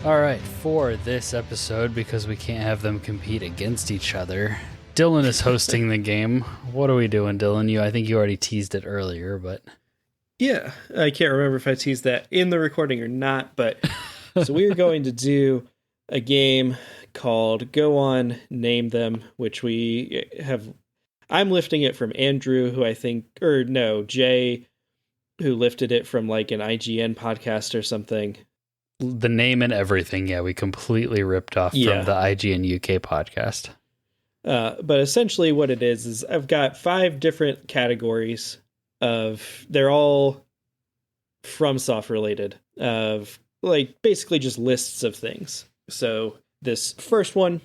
All right, for this episode, because we can't have them compete against each other, Dylan is hosting the game. What are we doing, Dylan? I think you already teased it earlier, but... Yeah, I can't remember if I teased that in the recording or not, but... So we're going to do a game called Go On, Name Them, which we have... I'm lifting it from Andrew, who I think... Or no, Jay, who lifted it from like an IGN podcast or something. The name and everything, yeah, we completely ripped off from the IGN UK podcast. But essentially what it is I've got 5 different categories of, they're all FromSoft related, of like basically just lists of things. So this first one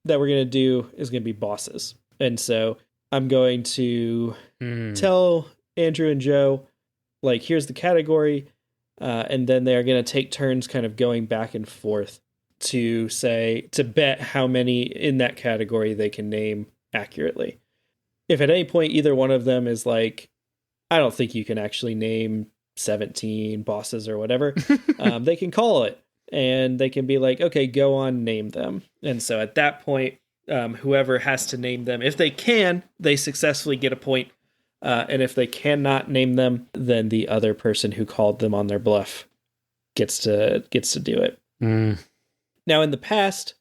that we're going to do is going to be bosses. And so I'm going to tell Andrew and Joe, like, here's the category. And then they're going to take turns kind of going back and forth to bet how many in that category they can name accurately. If at any point either one of them is like, I don't think you can actually name 17 bosses or whatever, they can call it and they can be like, okay, go on, name them. And so at that point, whoever has to name them, if they can, they successfully get a point. And if they cannot name them, then the other person who called them on their bluff gets to do it. Now, in the past,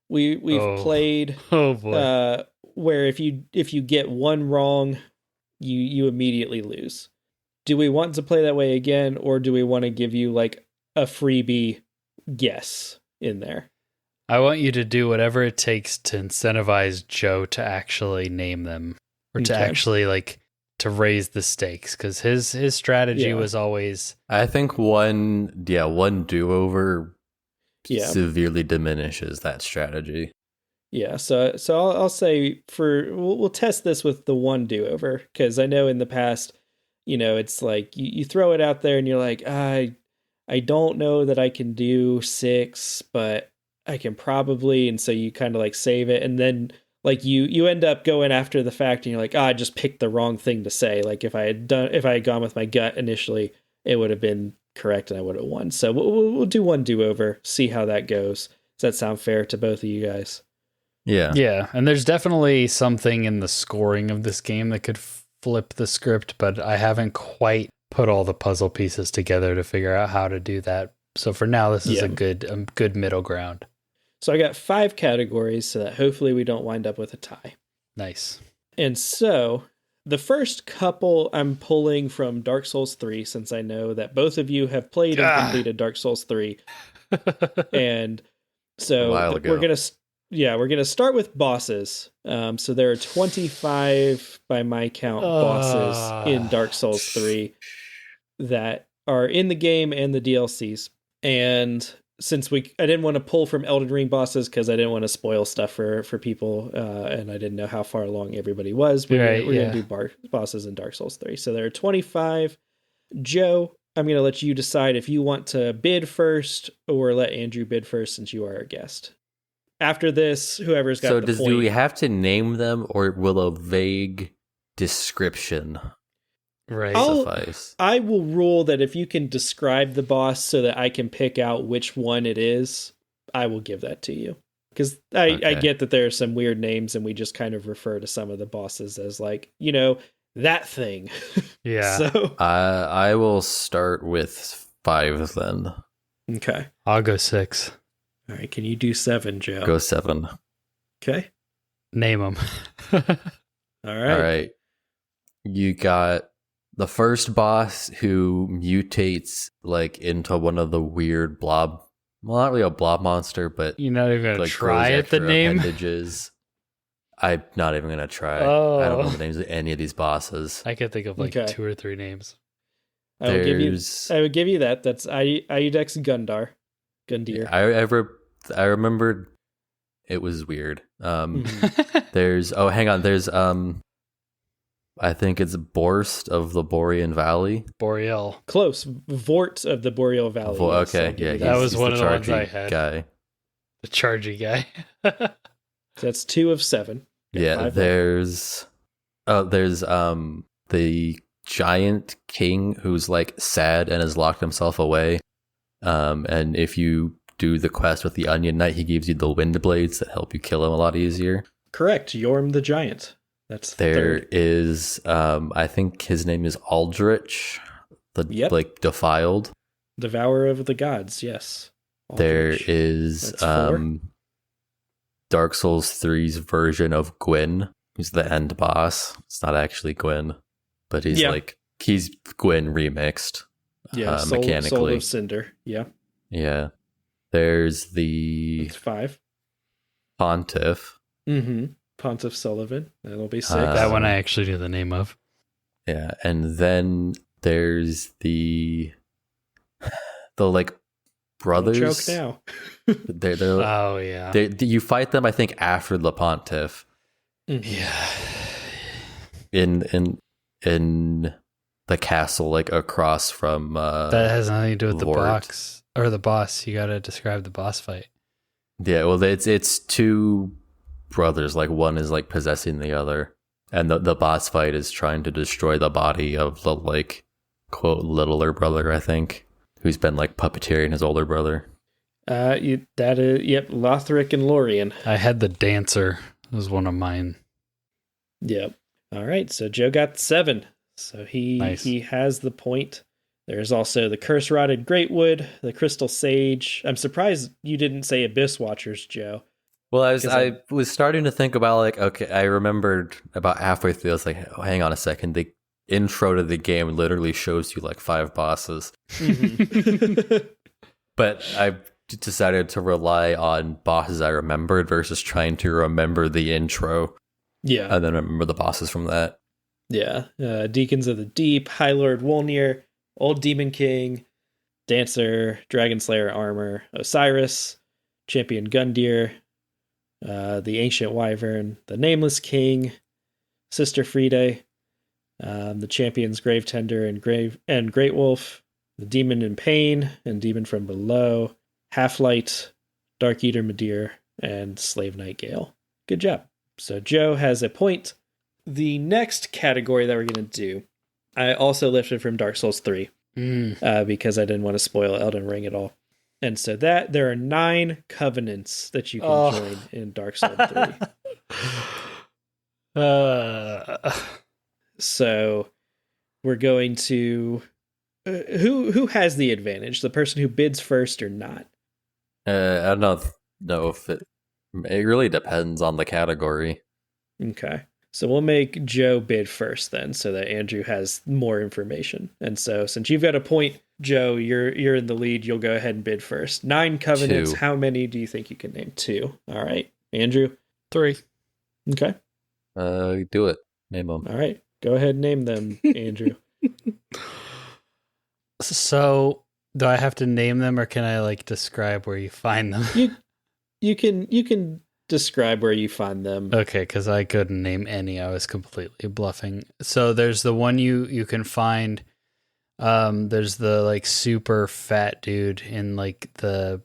we've played where if you get one wrong, you immediately lose. Do we want to play that way again, or do we want to give you like a freebie guess in there? I want you to do whatever it takes to incentivize Joe to actually name them, or to actually like to raise the stakes, because his strategy was always, I think one do-over severely diminishes that strategy. Yeah, so I'll say we'll test this with the one do-over, because I know in the past, it's like you throw it out there and you're like, I don't know that I can do 6, but I can probably, and so you kind of like save it, and then like you end up going after the fact and you're like, I just picked the wrong thing to say. Like if I had gone with my gut initially, it would have been correct and I would have won. So we'll do one do-over, see how that goes. Does that sound fair to both of you guys? Yeah, and there's definitely something in the scoring of this game that could flip the script, but I haven't quite put all the puzzle pieces together to figure out how to do that. So for now, this is a good middle ground. So I got 5 categories so that hopefully we don't wind up with a tie. Nice. And so the first couple I'm pulling from Dark Souls 3, since I know that both of you have played and completed Dark Souls 3. And so we're going to start with bosses. So there are 25 by my count bosses in Dark Souls 3 that are in the game and the DLCs. And since I didn't want to pull from Elden Ring bosses because I didn't want to spoil stuff for people, and I didn't know how far along everybody was. We're going to do bosses in Dark Souls 3. So there are 25. Joe, I'm going to let you decide if you want to bid first or let Andrew bid first, since you are our guest. After this, whoever's got the point. Do we have to name them, or will a vague description suffice? I will rule that if you can describe the boss so that I can pick out which one it is, I will give that to you. Because I get that there are some weird names and we just kind of refer to some of the bosses as like, that thing. Yeah. So I will start with 5 then. Okay. I'll go 6. All right. Can you do 7, Joe? Go 7. Okay. Name them. All right. You got the first boss who mutates like into one of the weird blob. Well, not really a blob monster, but you're not even gonna like try at the name. Appendages. I'm not even gonna try. I don't know the names of any of these bosses. I can think of like 2 or 3 names. I would give you that. That's Iudex Gundyr. I remembered it was weird. There's I think it's Borst of the Borean Valley. Boreal. Close. Vort of the Boreal Valley. Okay, that was one of the ones I had. Guy. The chargy guy. So that's 2 of 7. Yeah, there's the giant king who's like sad and has locked himself away. And if you do the quest with the Onion Knight, he gives you the wind blades that help you kill him a lot easier. Correct. Yorm the Giant. That's there is I think his name is Aldrich, like defiled. Devourer of the Gods, yes. Aldrich. There is Dark Souls 3's version of Gwyn, who's the end boss. It's not actually Gwyn, but he's Gwyn remixed. Yeah, mechanically. Soul of Cinder. Yeah. Yeah. There's the 5. Pontiff. Mm-hmm. Pontiff Sullivan. That'll be 6. That one I actually knew the name of. Yeah, and then There's the like brothers. Don't choke now. They're Oh yeah. you fight them, I think, after the Pontiff. Yeah. In the castle, like across from That has nothing to do with the Lord. box or the boss. You got to describe the boss fight. Yeah, well, it's two brothers. Like one is like possessing the other, and the boss fight is trying to destroy the body of the like quote littler brother, I think, who's been like puppeteering his older brother. Lothric and Lorien. I had the dancer. It was one of mine. Yep. All right, so Joe got 7. So Nice. he has the point. There's also the Curse Rotted Greatwood, the Crystal Sage. I'm surprised you didn't say Abyss Watchers, Joe. Well, I was starting to think about like, okay, I remembered about halfway through, I was like, oh, hang on a second. The intro to the game literally shows you like 5 bosses. Mm-hmm. But I decided to rely on bosses I remembered versus trying to remember the intro Yeah. and then remember the bosses from that. Yeah. Deacons of the Deep, High Lord Wolnir, Old Demon King, Dancer, Dragon Slayer Armor, Osiris, Champion Gundyr, the Ancient Wyvern, the Nameless King, Sister Friede, the Champions Gravetender and Great Wolf, the Demon in Pain and Demon from Below, Half-Light, Dark Eater Midir, and Slave Knight Gale. Good job. So Joe has a point. The next category that we're going to do, I also lifted from Dark Souls 3 because I didn't want to spoil Elden Ring at all. And so there are 9 covenants that you can join in Dark Souls 3. So we're going to... who has the advantage? The person who bids first or not? I don't know if it really depends on the category. Okay. So we'll make Joe bid first then, so that Andrew has more information. And so since you've got a point, Joe, you're in the lead. You'll go ahead and bid first. 9 covenants. 2. How many do you think you can name? 2. All right. Andrew? 3. Okay. Do it. Name them. All right. Go ahead and name them, Andrew. So, do I have to name them, or can I like describe where you find them? You can describe where you find them. Okay, because I couldn't name any. I was completely bluffing. So there's the one you can find. There's the like super fat dude in like the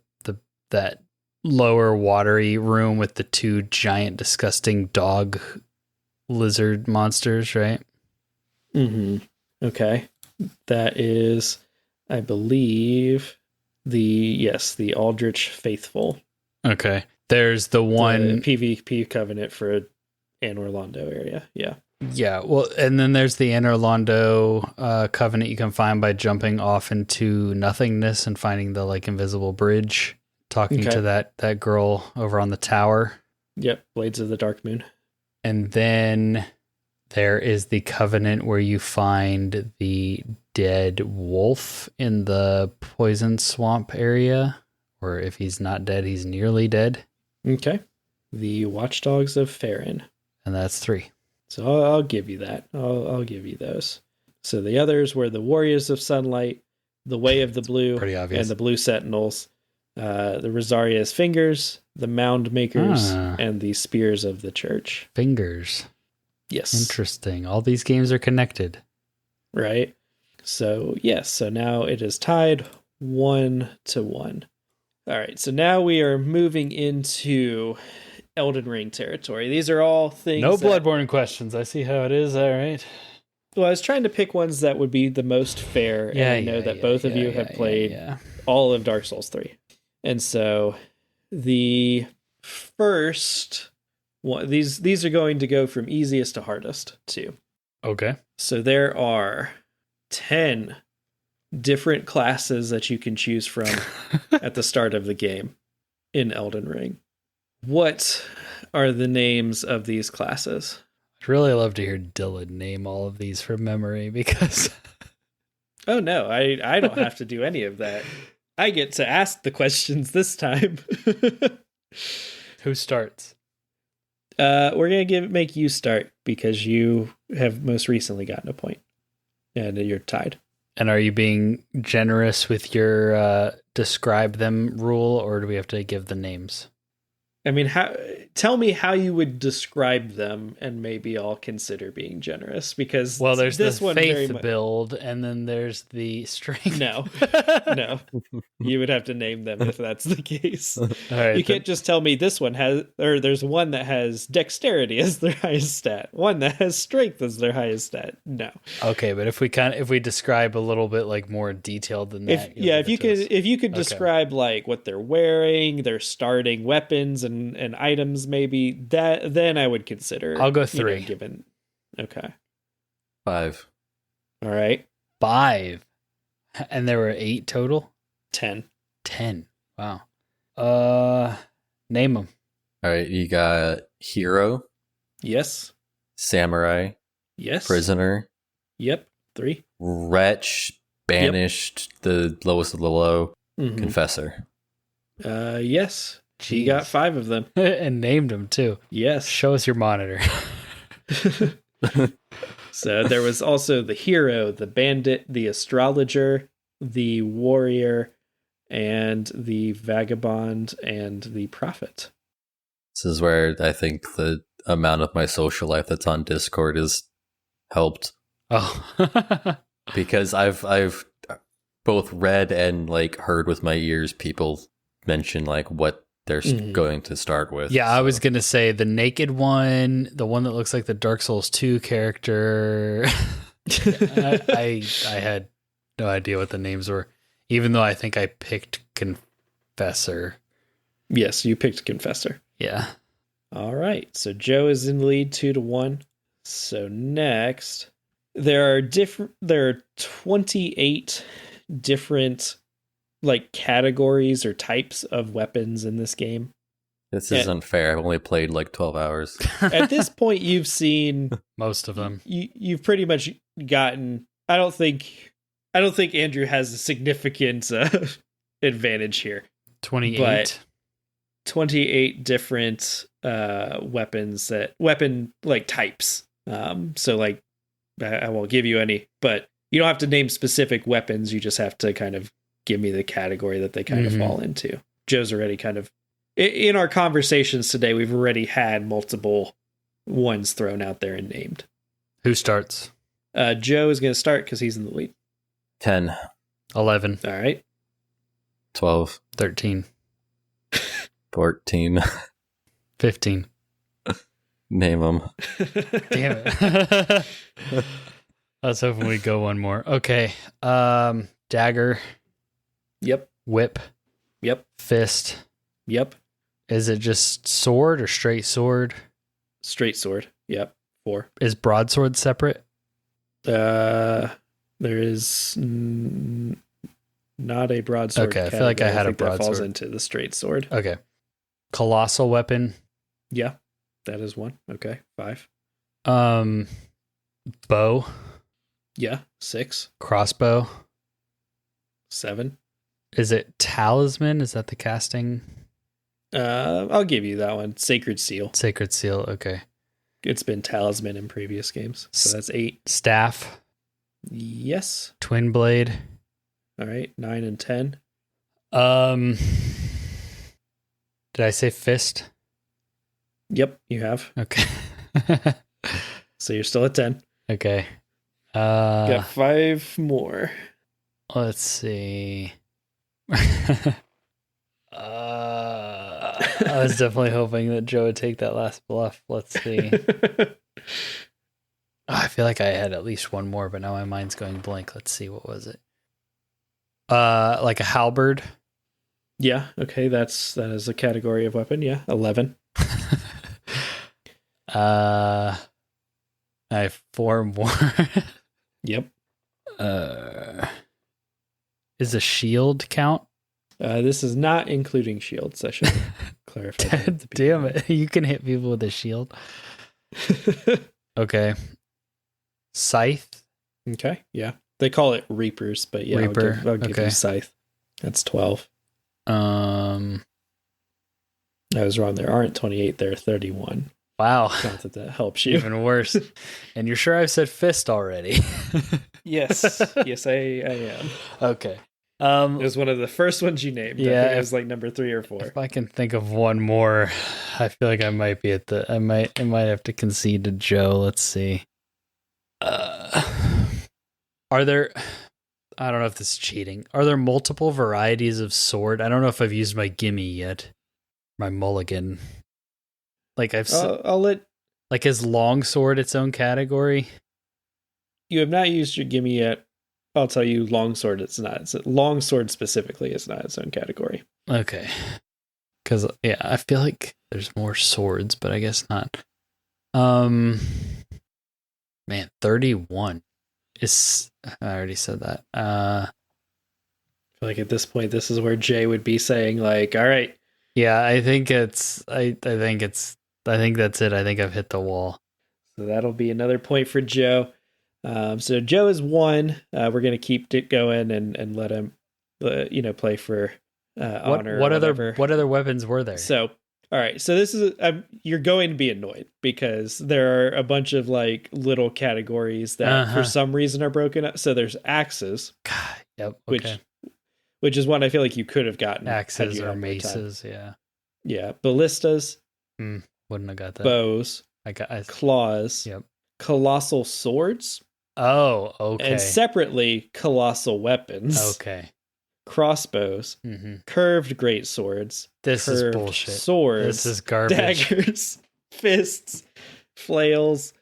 that lower watery room with the 2 giant disgusting dog lizard monsters, right? Mm-hmm. Okay. That is, I believe, the Aldrich Faithful. Okay. There's the one PvP covenant for Anne Orlando area. Yeah. Yeah, well, and then there's the Anne Orlando covenant you can find by jumping off into nothingness and finding the like invisible bridge, talking to that girl over on the tower. Yep, Blades of the Dark Moon. And then there is the covenant where you find the dead wolf in the poison swamp area, or if he's not dead, he's nearly dead. Okay. The Watchdogs of Farron. And that's 3. So I'll give you that. I'll give you those. So the others were the Warriors of Sunlight, the Way of the Blue, pretty obvious, and the Blue Sentinels, the Rosaria's Fingers, the Mound Makers, and the Spears of the Church. Fingers. Yes. Interesting. All these games are connected. Right. So, yes. So now it is tied 1-1. All right. So now we are moving into Elden Ring territory. These are all things. No Bloodborne questions. I see how it is. All right. Well, I was trying to pick ones that would be the most fair. And I know that both of you have played all of Dark Souls 3. And so the first one, these are going to go from easiest to hardest too. Okay. So there are 10 different classes that you can choose from at the start of the game in Elden Ring. What are the names of these classes? I'd really love to hear Dylan name all of these from memory because... Oh, no, I don't have to do any of that. I get to ask the questions this time. Who starts? We're going to make you start because you have most recently gotten a point. And you're tied. And are you being generous with your describe them rule, or do we have to give the names? I mean, tell me how you would describe them, and maybe I'll consider being generous, because there's this the one faith build, and then there's the strength. No, you would have to name them if that's the case. All right, you can't just tell me this one has, or there's one that has dexterity as their highest stat, one that has strength as their highest stat. No. Okay, but if we describe a little bit like more detailed than that, if you could describe like what they're wearing, their starting weapons and items, maybe that, then I would consider. I'll go 3. Okay. 5. All right. 5. And there were 8 total? 10. Wow. Name them. All right, you got hero, Yes. samurai, Yes. prisoner, Yep. 3. wretch, banished, the lowest of the low, Mhm. confessor. Yes. She Jeez. got 5 of them. And named them too. Yes. Show us your monitor. So there was also the hero, the bandit, the astrologer, the warrior, and the vagabond, and the prophet. This is where I think the amount of my social life that's on Discord is helped, Oh. because I've both read and like heard with my ears people mention like what they're going to start with. Yeah, I was going to say the naked one, the one that looks like the Dark Souls 2 character. I had no idea what the names were, even though I think I picked Confessor. Yes, you picked confessor. Yeah. All right. So Joe is in the lead 2-1. So next, there are 28 different like categories or types of weapons in this game. This is unfair. I've only played like 12 hours. At this point, you've seen most of them. You've pretty much gotten. I don't think Andrew has a significant advantage here. 28. But 28 different weapon like types. So like I won't give you any, but you don't have to name specific weapons. You just have to kind of give me the category that they kind of fall into. Joe's already kind of, in our conversations today, we've already had multiple ones thrown out there and named. Who starts? Joe is going to start because he's in the lead. 10. 11. All right. 12. 13. 14. 15. Name them. Damn it. I was hoping we'd go one more. Okay. Dagger. Yep. Whip. Yep. Fist. Yep. Is it just sword or straight sword? Straight sword. Yep. 4. Is broadsword separate? There is not a broadsword. Okay, I feel like I had a broadsword. That falls into the straight sword. Okay. Colossal weapon. Yeah, that is 1. Okay, 5. Bow. Yeah, 6. Crossbow. 7. Is it talisman? Is that the casting? I'll give you that one. Sacred Seal. Sacred Seal. Okay. It's been talisman in previous games, so that's 8. Staff. Yes. Twin blade. All right, 9 and 10. Did I say fist? Yep, you have. Okay. So you're still at 10. Okay. Got 5 more. Let's see. I was definitely hoping that Joe would take that last bluff. Let's see. I feel like I had at least one more, but now my mind's going blank. Let's see. What was it? Like a halberd. Yeah. Okay. That is a category of weapon. Yeah. 11. I have 4 more. Yep. Is a shield count? This is not including shields. I should clarify. that at the Damn it. You can hit people with a shield. Okay. Scythe. Okay. Yeah. They call it reapers, but yeah, Reaper. I'll give Okay. you scythe. That's 12. I I was wrong. There aren't 28. There are 31. Wow. Not that helps you. Even worse. And you're sure I've said fist already? Yes. Yes, I am. Okay. It was one of the first ones you named. Yeah, I think it was like number 3 or 4. If I can think of one more, I feel like I might be I might have to concede to Joe. Let's see. Are there, I don't know if this is cheating. Are there multiple varieties of sword? I don't know if I've used my gimme yet. My mulligan. Like I'll let like is longsword its own category? you have not used your gimme yet. I'll tell you, longsword. It's not. It's longsword specifically is not its own category. Okay. Because yeah, I feel like there's more swords, but I guess not. Man, 31 is. I already said that. I feel like at this point, this is where Jay would be saying, like, "All right." Yeah, I think it's. I think it's. I think that's it. I think I've hit the wall. So that'll be another point for Joe. So Joe is 1. We're gonna keep it going and let him, play for honor. What other weapons were there? So all right. So this is you're going to be annoyed because there are a bunch of like little categories that for some reason are broken up. So there's axes. God, yep. Okay. Which is one I feel like you could have gotten. Axes or maces. Yeah. Yeah. Ballistas. Wouldn't have got that. Bows. Claws. Yep. Colossal swords. Oh, okay. And separately, colossal weapons. Okay. Crossbows. Curved great swords. This is bullshit. Swords. This is garbage. Daggers. Fists. Flails.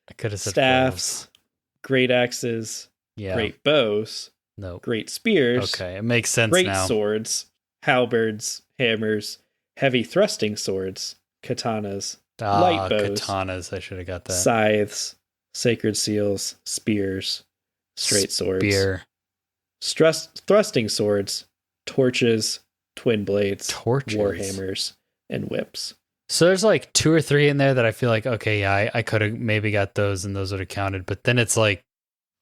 I could have said staffs. flails. Great axes. Yeah. Great bows. No. Great spears. Okay, it makes sense great now. Swords. Halberds. Hammers. Heavy thrusting swords. Katanas. Light bows. Katanas. I should have got that. Scythes. Sacred seals. Spears. Straight swords. Spear. Thrusting swords. Torches. Twin blades. Torches. Warhammers. And whips. So there's like 2 or 3 in there that I feel like, okay, yeah, I could have maybe got those and those would have counted. But then it's like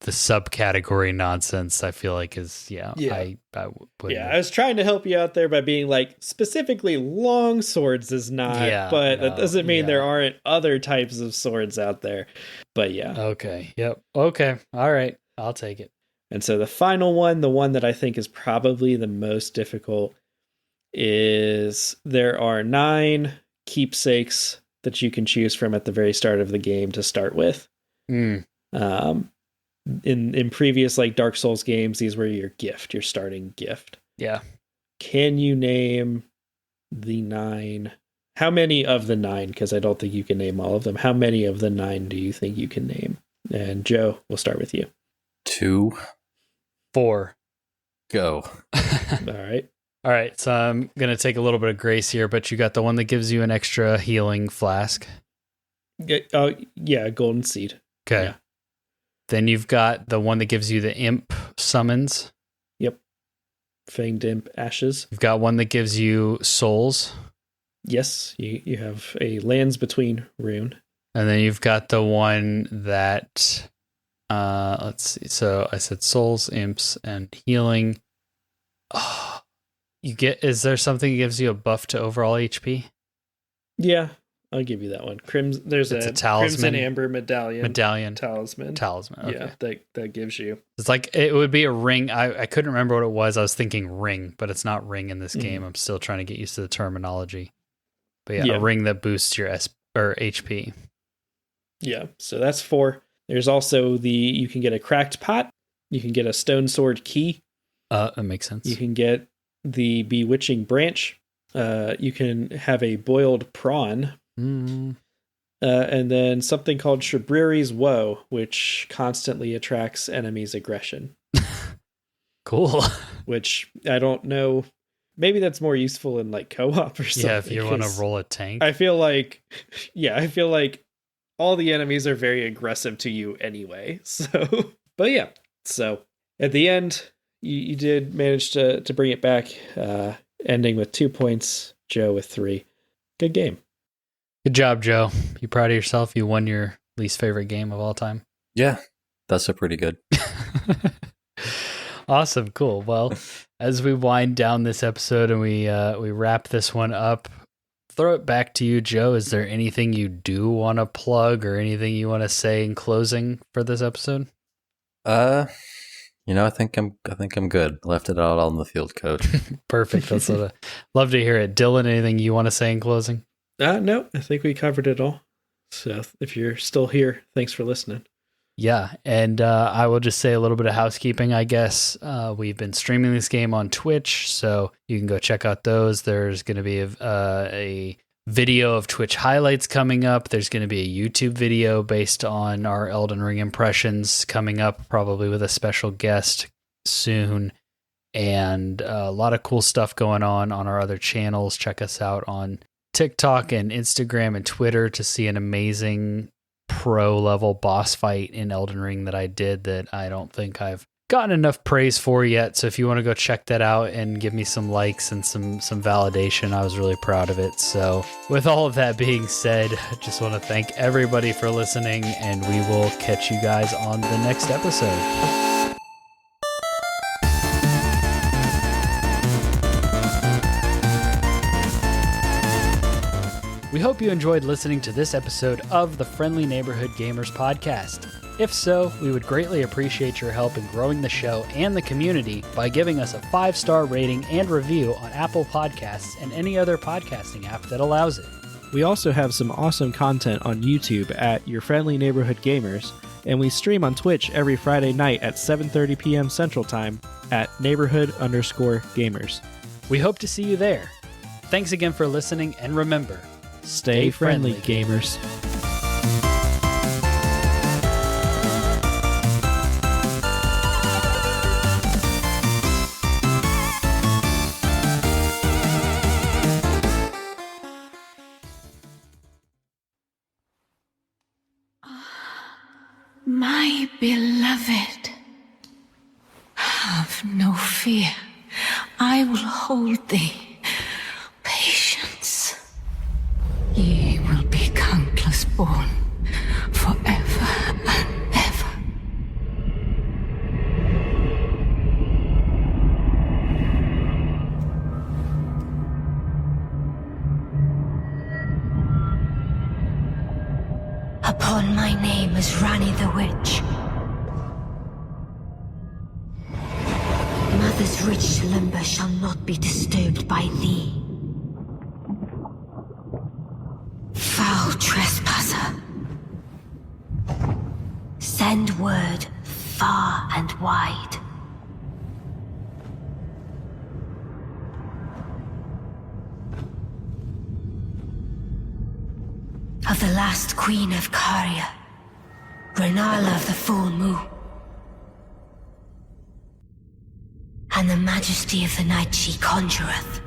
the subcategory nonsense, I feel like is, I was trying to help you out there by being like, specifically long swords is not, but that doesn't mean there aren't other types of swords out there. But yeah. Okay. Yep. Okay. All right. I'll take it. And so the final one, the one that I think is probably the most difficult, is there are 9 keepsakes that you can choose from at the very start of the game to start with. In previous like Dark Souls games, these were your starting gift. Yeah. Can you name the 9? How many of the 9? Because I don't think you can name all of them. How many of the 9 do you think you can name? And Joe, we'll start with you. 2. 4. Go. All right. So I'm going to take a little bit of grace here, but you got the one that gives you an extra healing flask. Yeah, golden seed. Okay. Yeah. Then you've got the one that gives you the imp summons. Yep. Fanged imp ashes. You've got one that gives you souls. Yes, you have a lands between rune. And then you've got the one that let's see. So I said souls, imps, and healing. Oh, is there something that gives you a buff to overall HP? Yeah. I'll give you that one. There's a talisman. Crimson Amber medallion. Talisman. Okay. Yeah, that gives you. It's like it would be a ring. I couldn't remember what it was. I was thinking ring, but it's not ring in this game. I'm still trying to get used to the terminology. But yeah, a ring that boosts your HP. Yeah, so that's 4. There's also you can get a cracked pot. You can get a stone sword key. That makes sense. You can get the bewitching branch. You can have a boiled prawn. And then something called Shabriri's Woe, which constantly attracts enemies' aggression. Cool. Which I don't know. Maybe that's more useful in like co-op or something. Yeah, if you want to roll a tank. I feel like all the enemies are very aggressive to you anyway. So, but yeah. So at the end, you did manage to bring it back, ending with 2 points. Joe with 3. Good game. Good job, Joe. You proud of yourself? You won your least favorite game of all time? Yeah, that's a pretty good. Awesome. Cool. Well, as we wind down this episode and we wrap this one up, throw it back to you, Joe. Is there anything you do want to plug or anything you want to say in closing for this episode? I think I'm good. Left it all on the field, coach. Perfect. That's what love to hear it. Dylan, anything you want to say in closing? No, I think we covered it all. So if you're still here, thanks for listening. Yeah, and I will just say a little bit of housekeeping, I guess. We've been streaming this game on Twitch, so you can go check out those. There's going to be a video of Twitch highlights coming up. There's going to be a YouTube video based on our Elden Ring impressions coming up, probably with a special guest soon. And a lot of cool stuff going on our other channels. Check us out on TikTok and Instagram and Twitter to see an amazing pro level boss fight in Elden Ring that I did that I don't think I've gotten enough praise for yet. So if you want to go check that out and give me some likes and some validation, I was really proud of it. So with all of that being said, I just want to thank everybody for listening, and we will catch you guys on the next episode. We hope you enjoyed listening to this episode of the Friendly Neighborhood Gamers podcast. If so, we would greatly appreciate your help in growing the show and the community by giving us a 5-star rating and review on Apple Podcasts and any other podcasting app that allows it. We also have some awesome content on YouTube at Your Friendly Neighborhood Gamers, and we stream on Twitch every Friday night at 7:30 p.m. Central Time at neighborhood_gamers. We hope to see you there. Thanks again for listening, and remember, stay friendly, gamers. My beloved, have no fear. I will hold thee. Patience. Ye will be countless born, forever and ever. Upon my name is Rani the Witch. Mother's rich slumber shall not be disturbed by thee. Foul trespasser. Send word far and wide. Of the last queen of Caria, Renala of the full moon, and the majesty of the night she conjureth.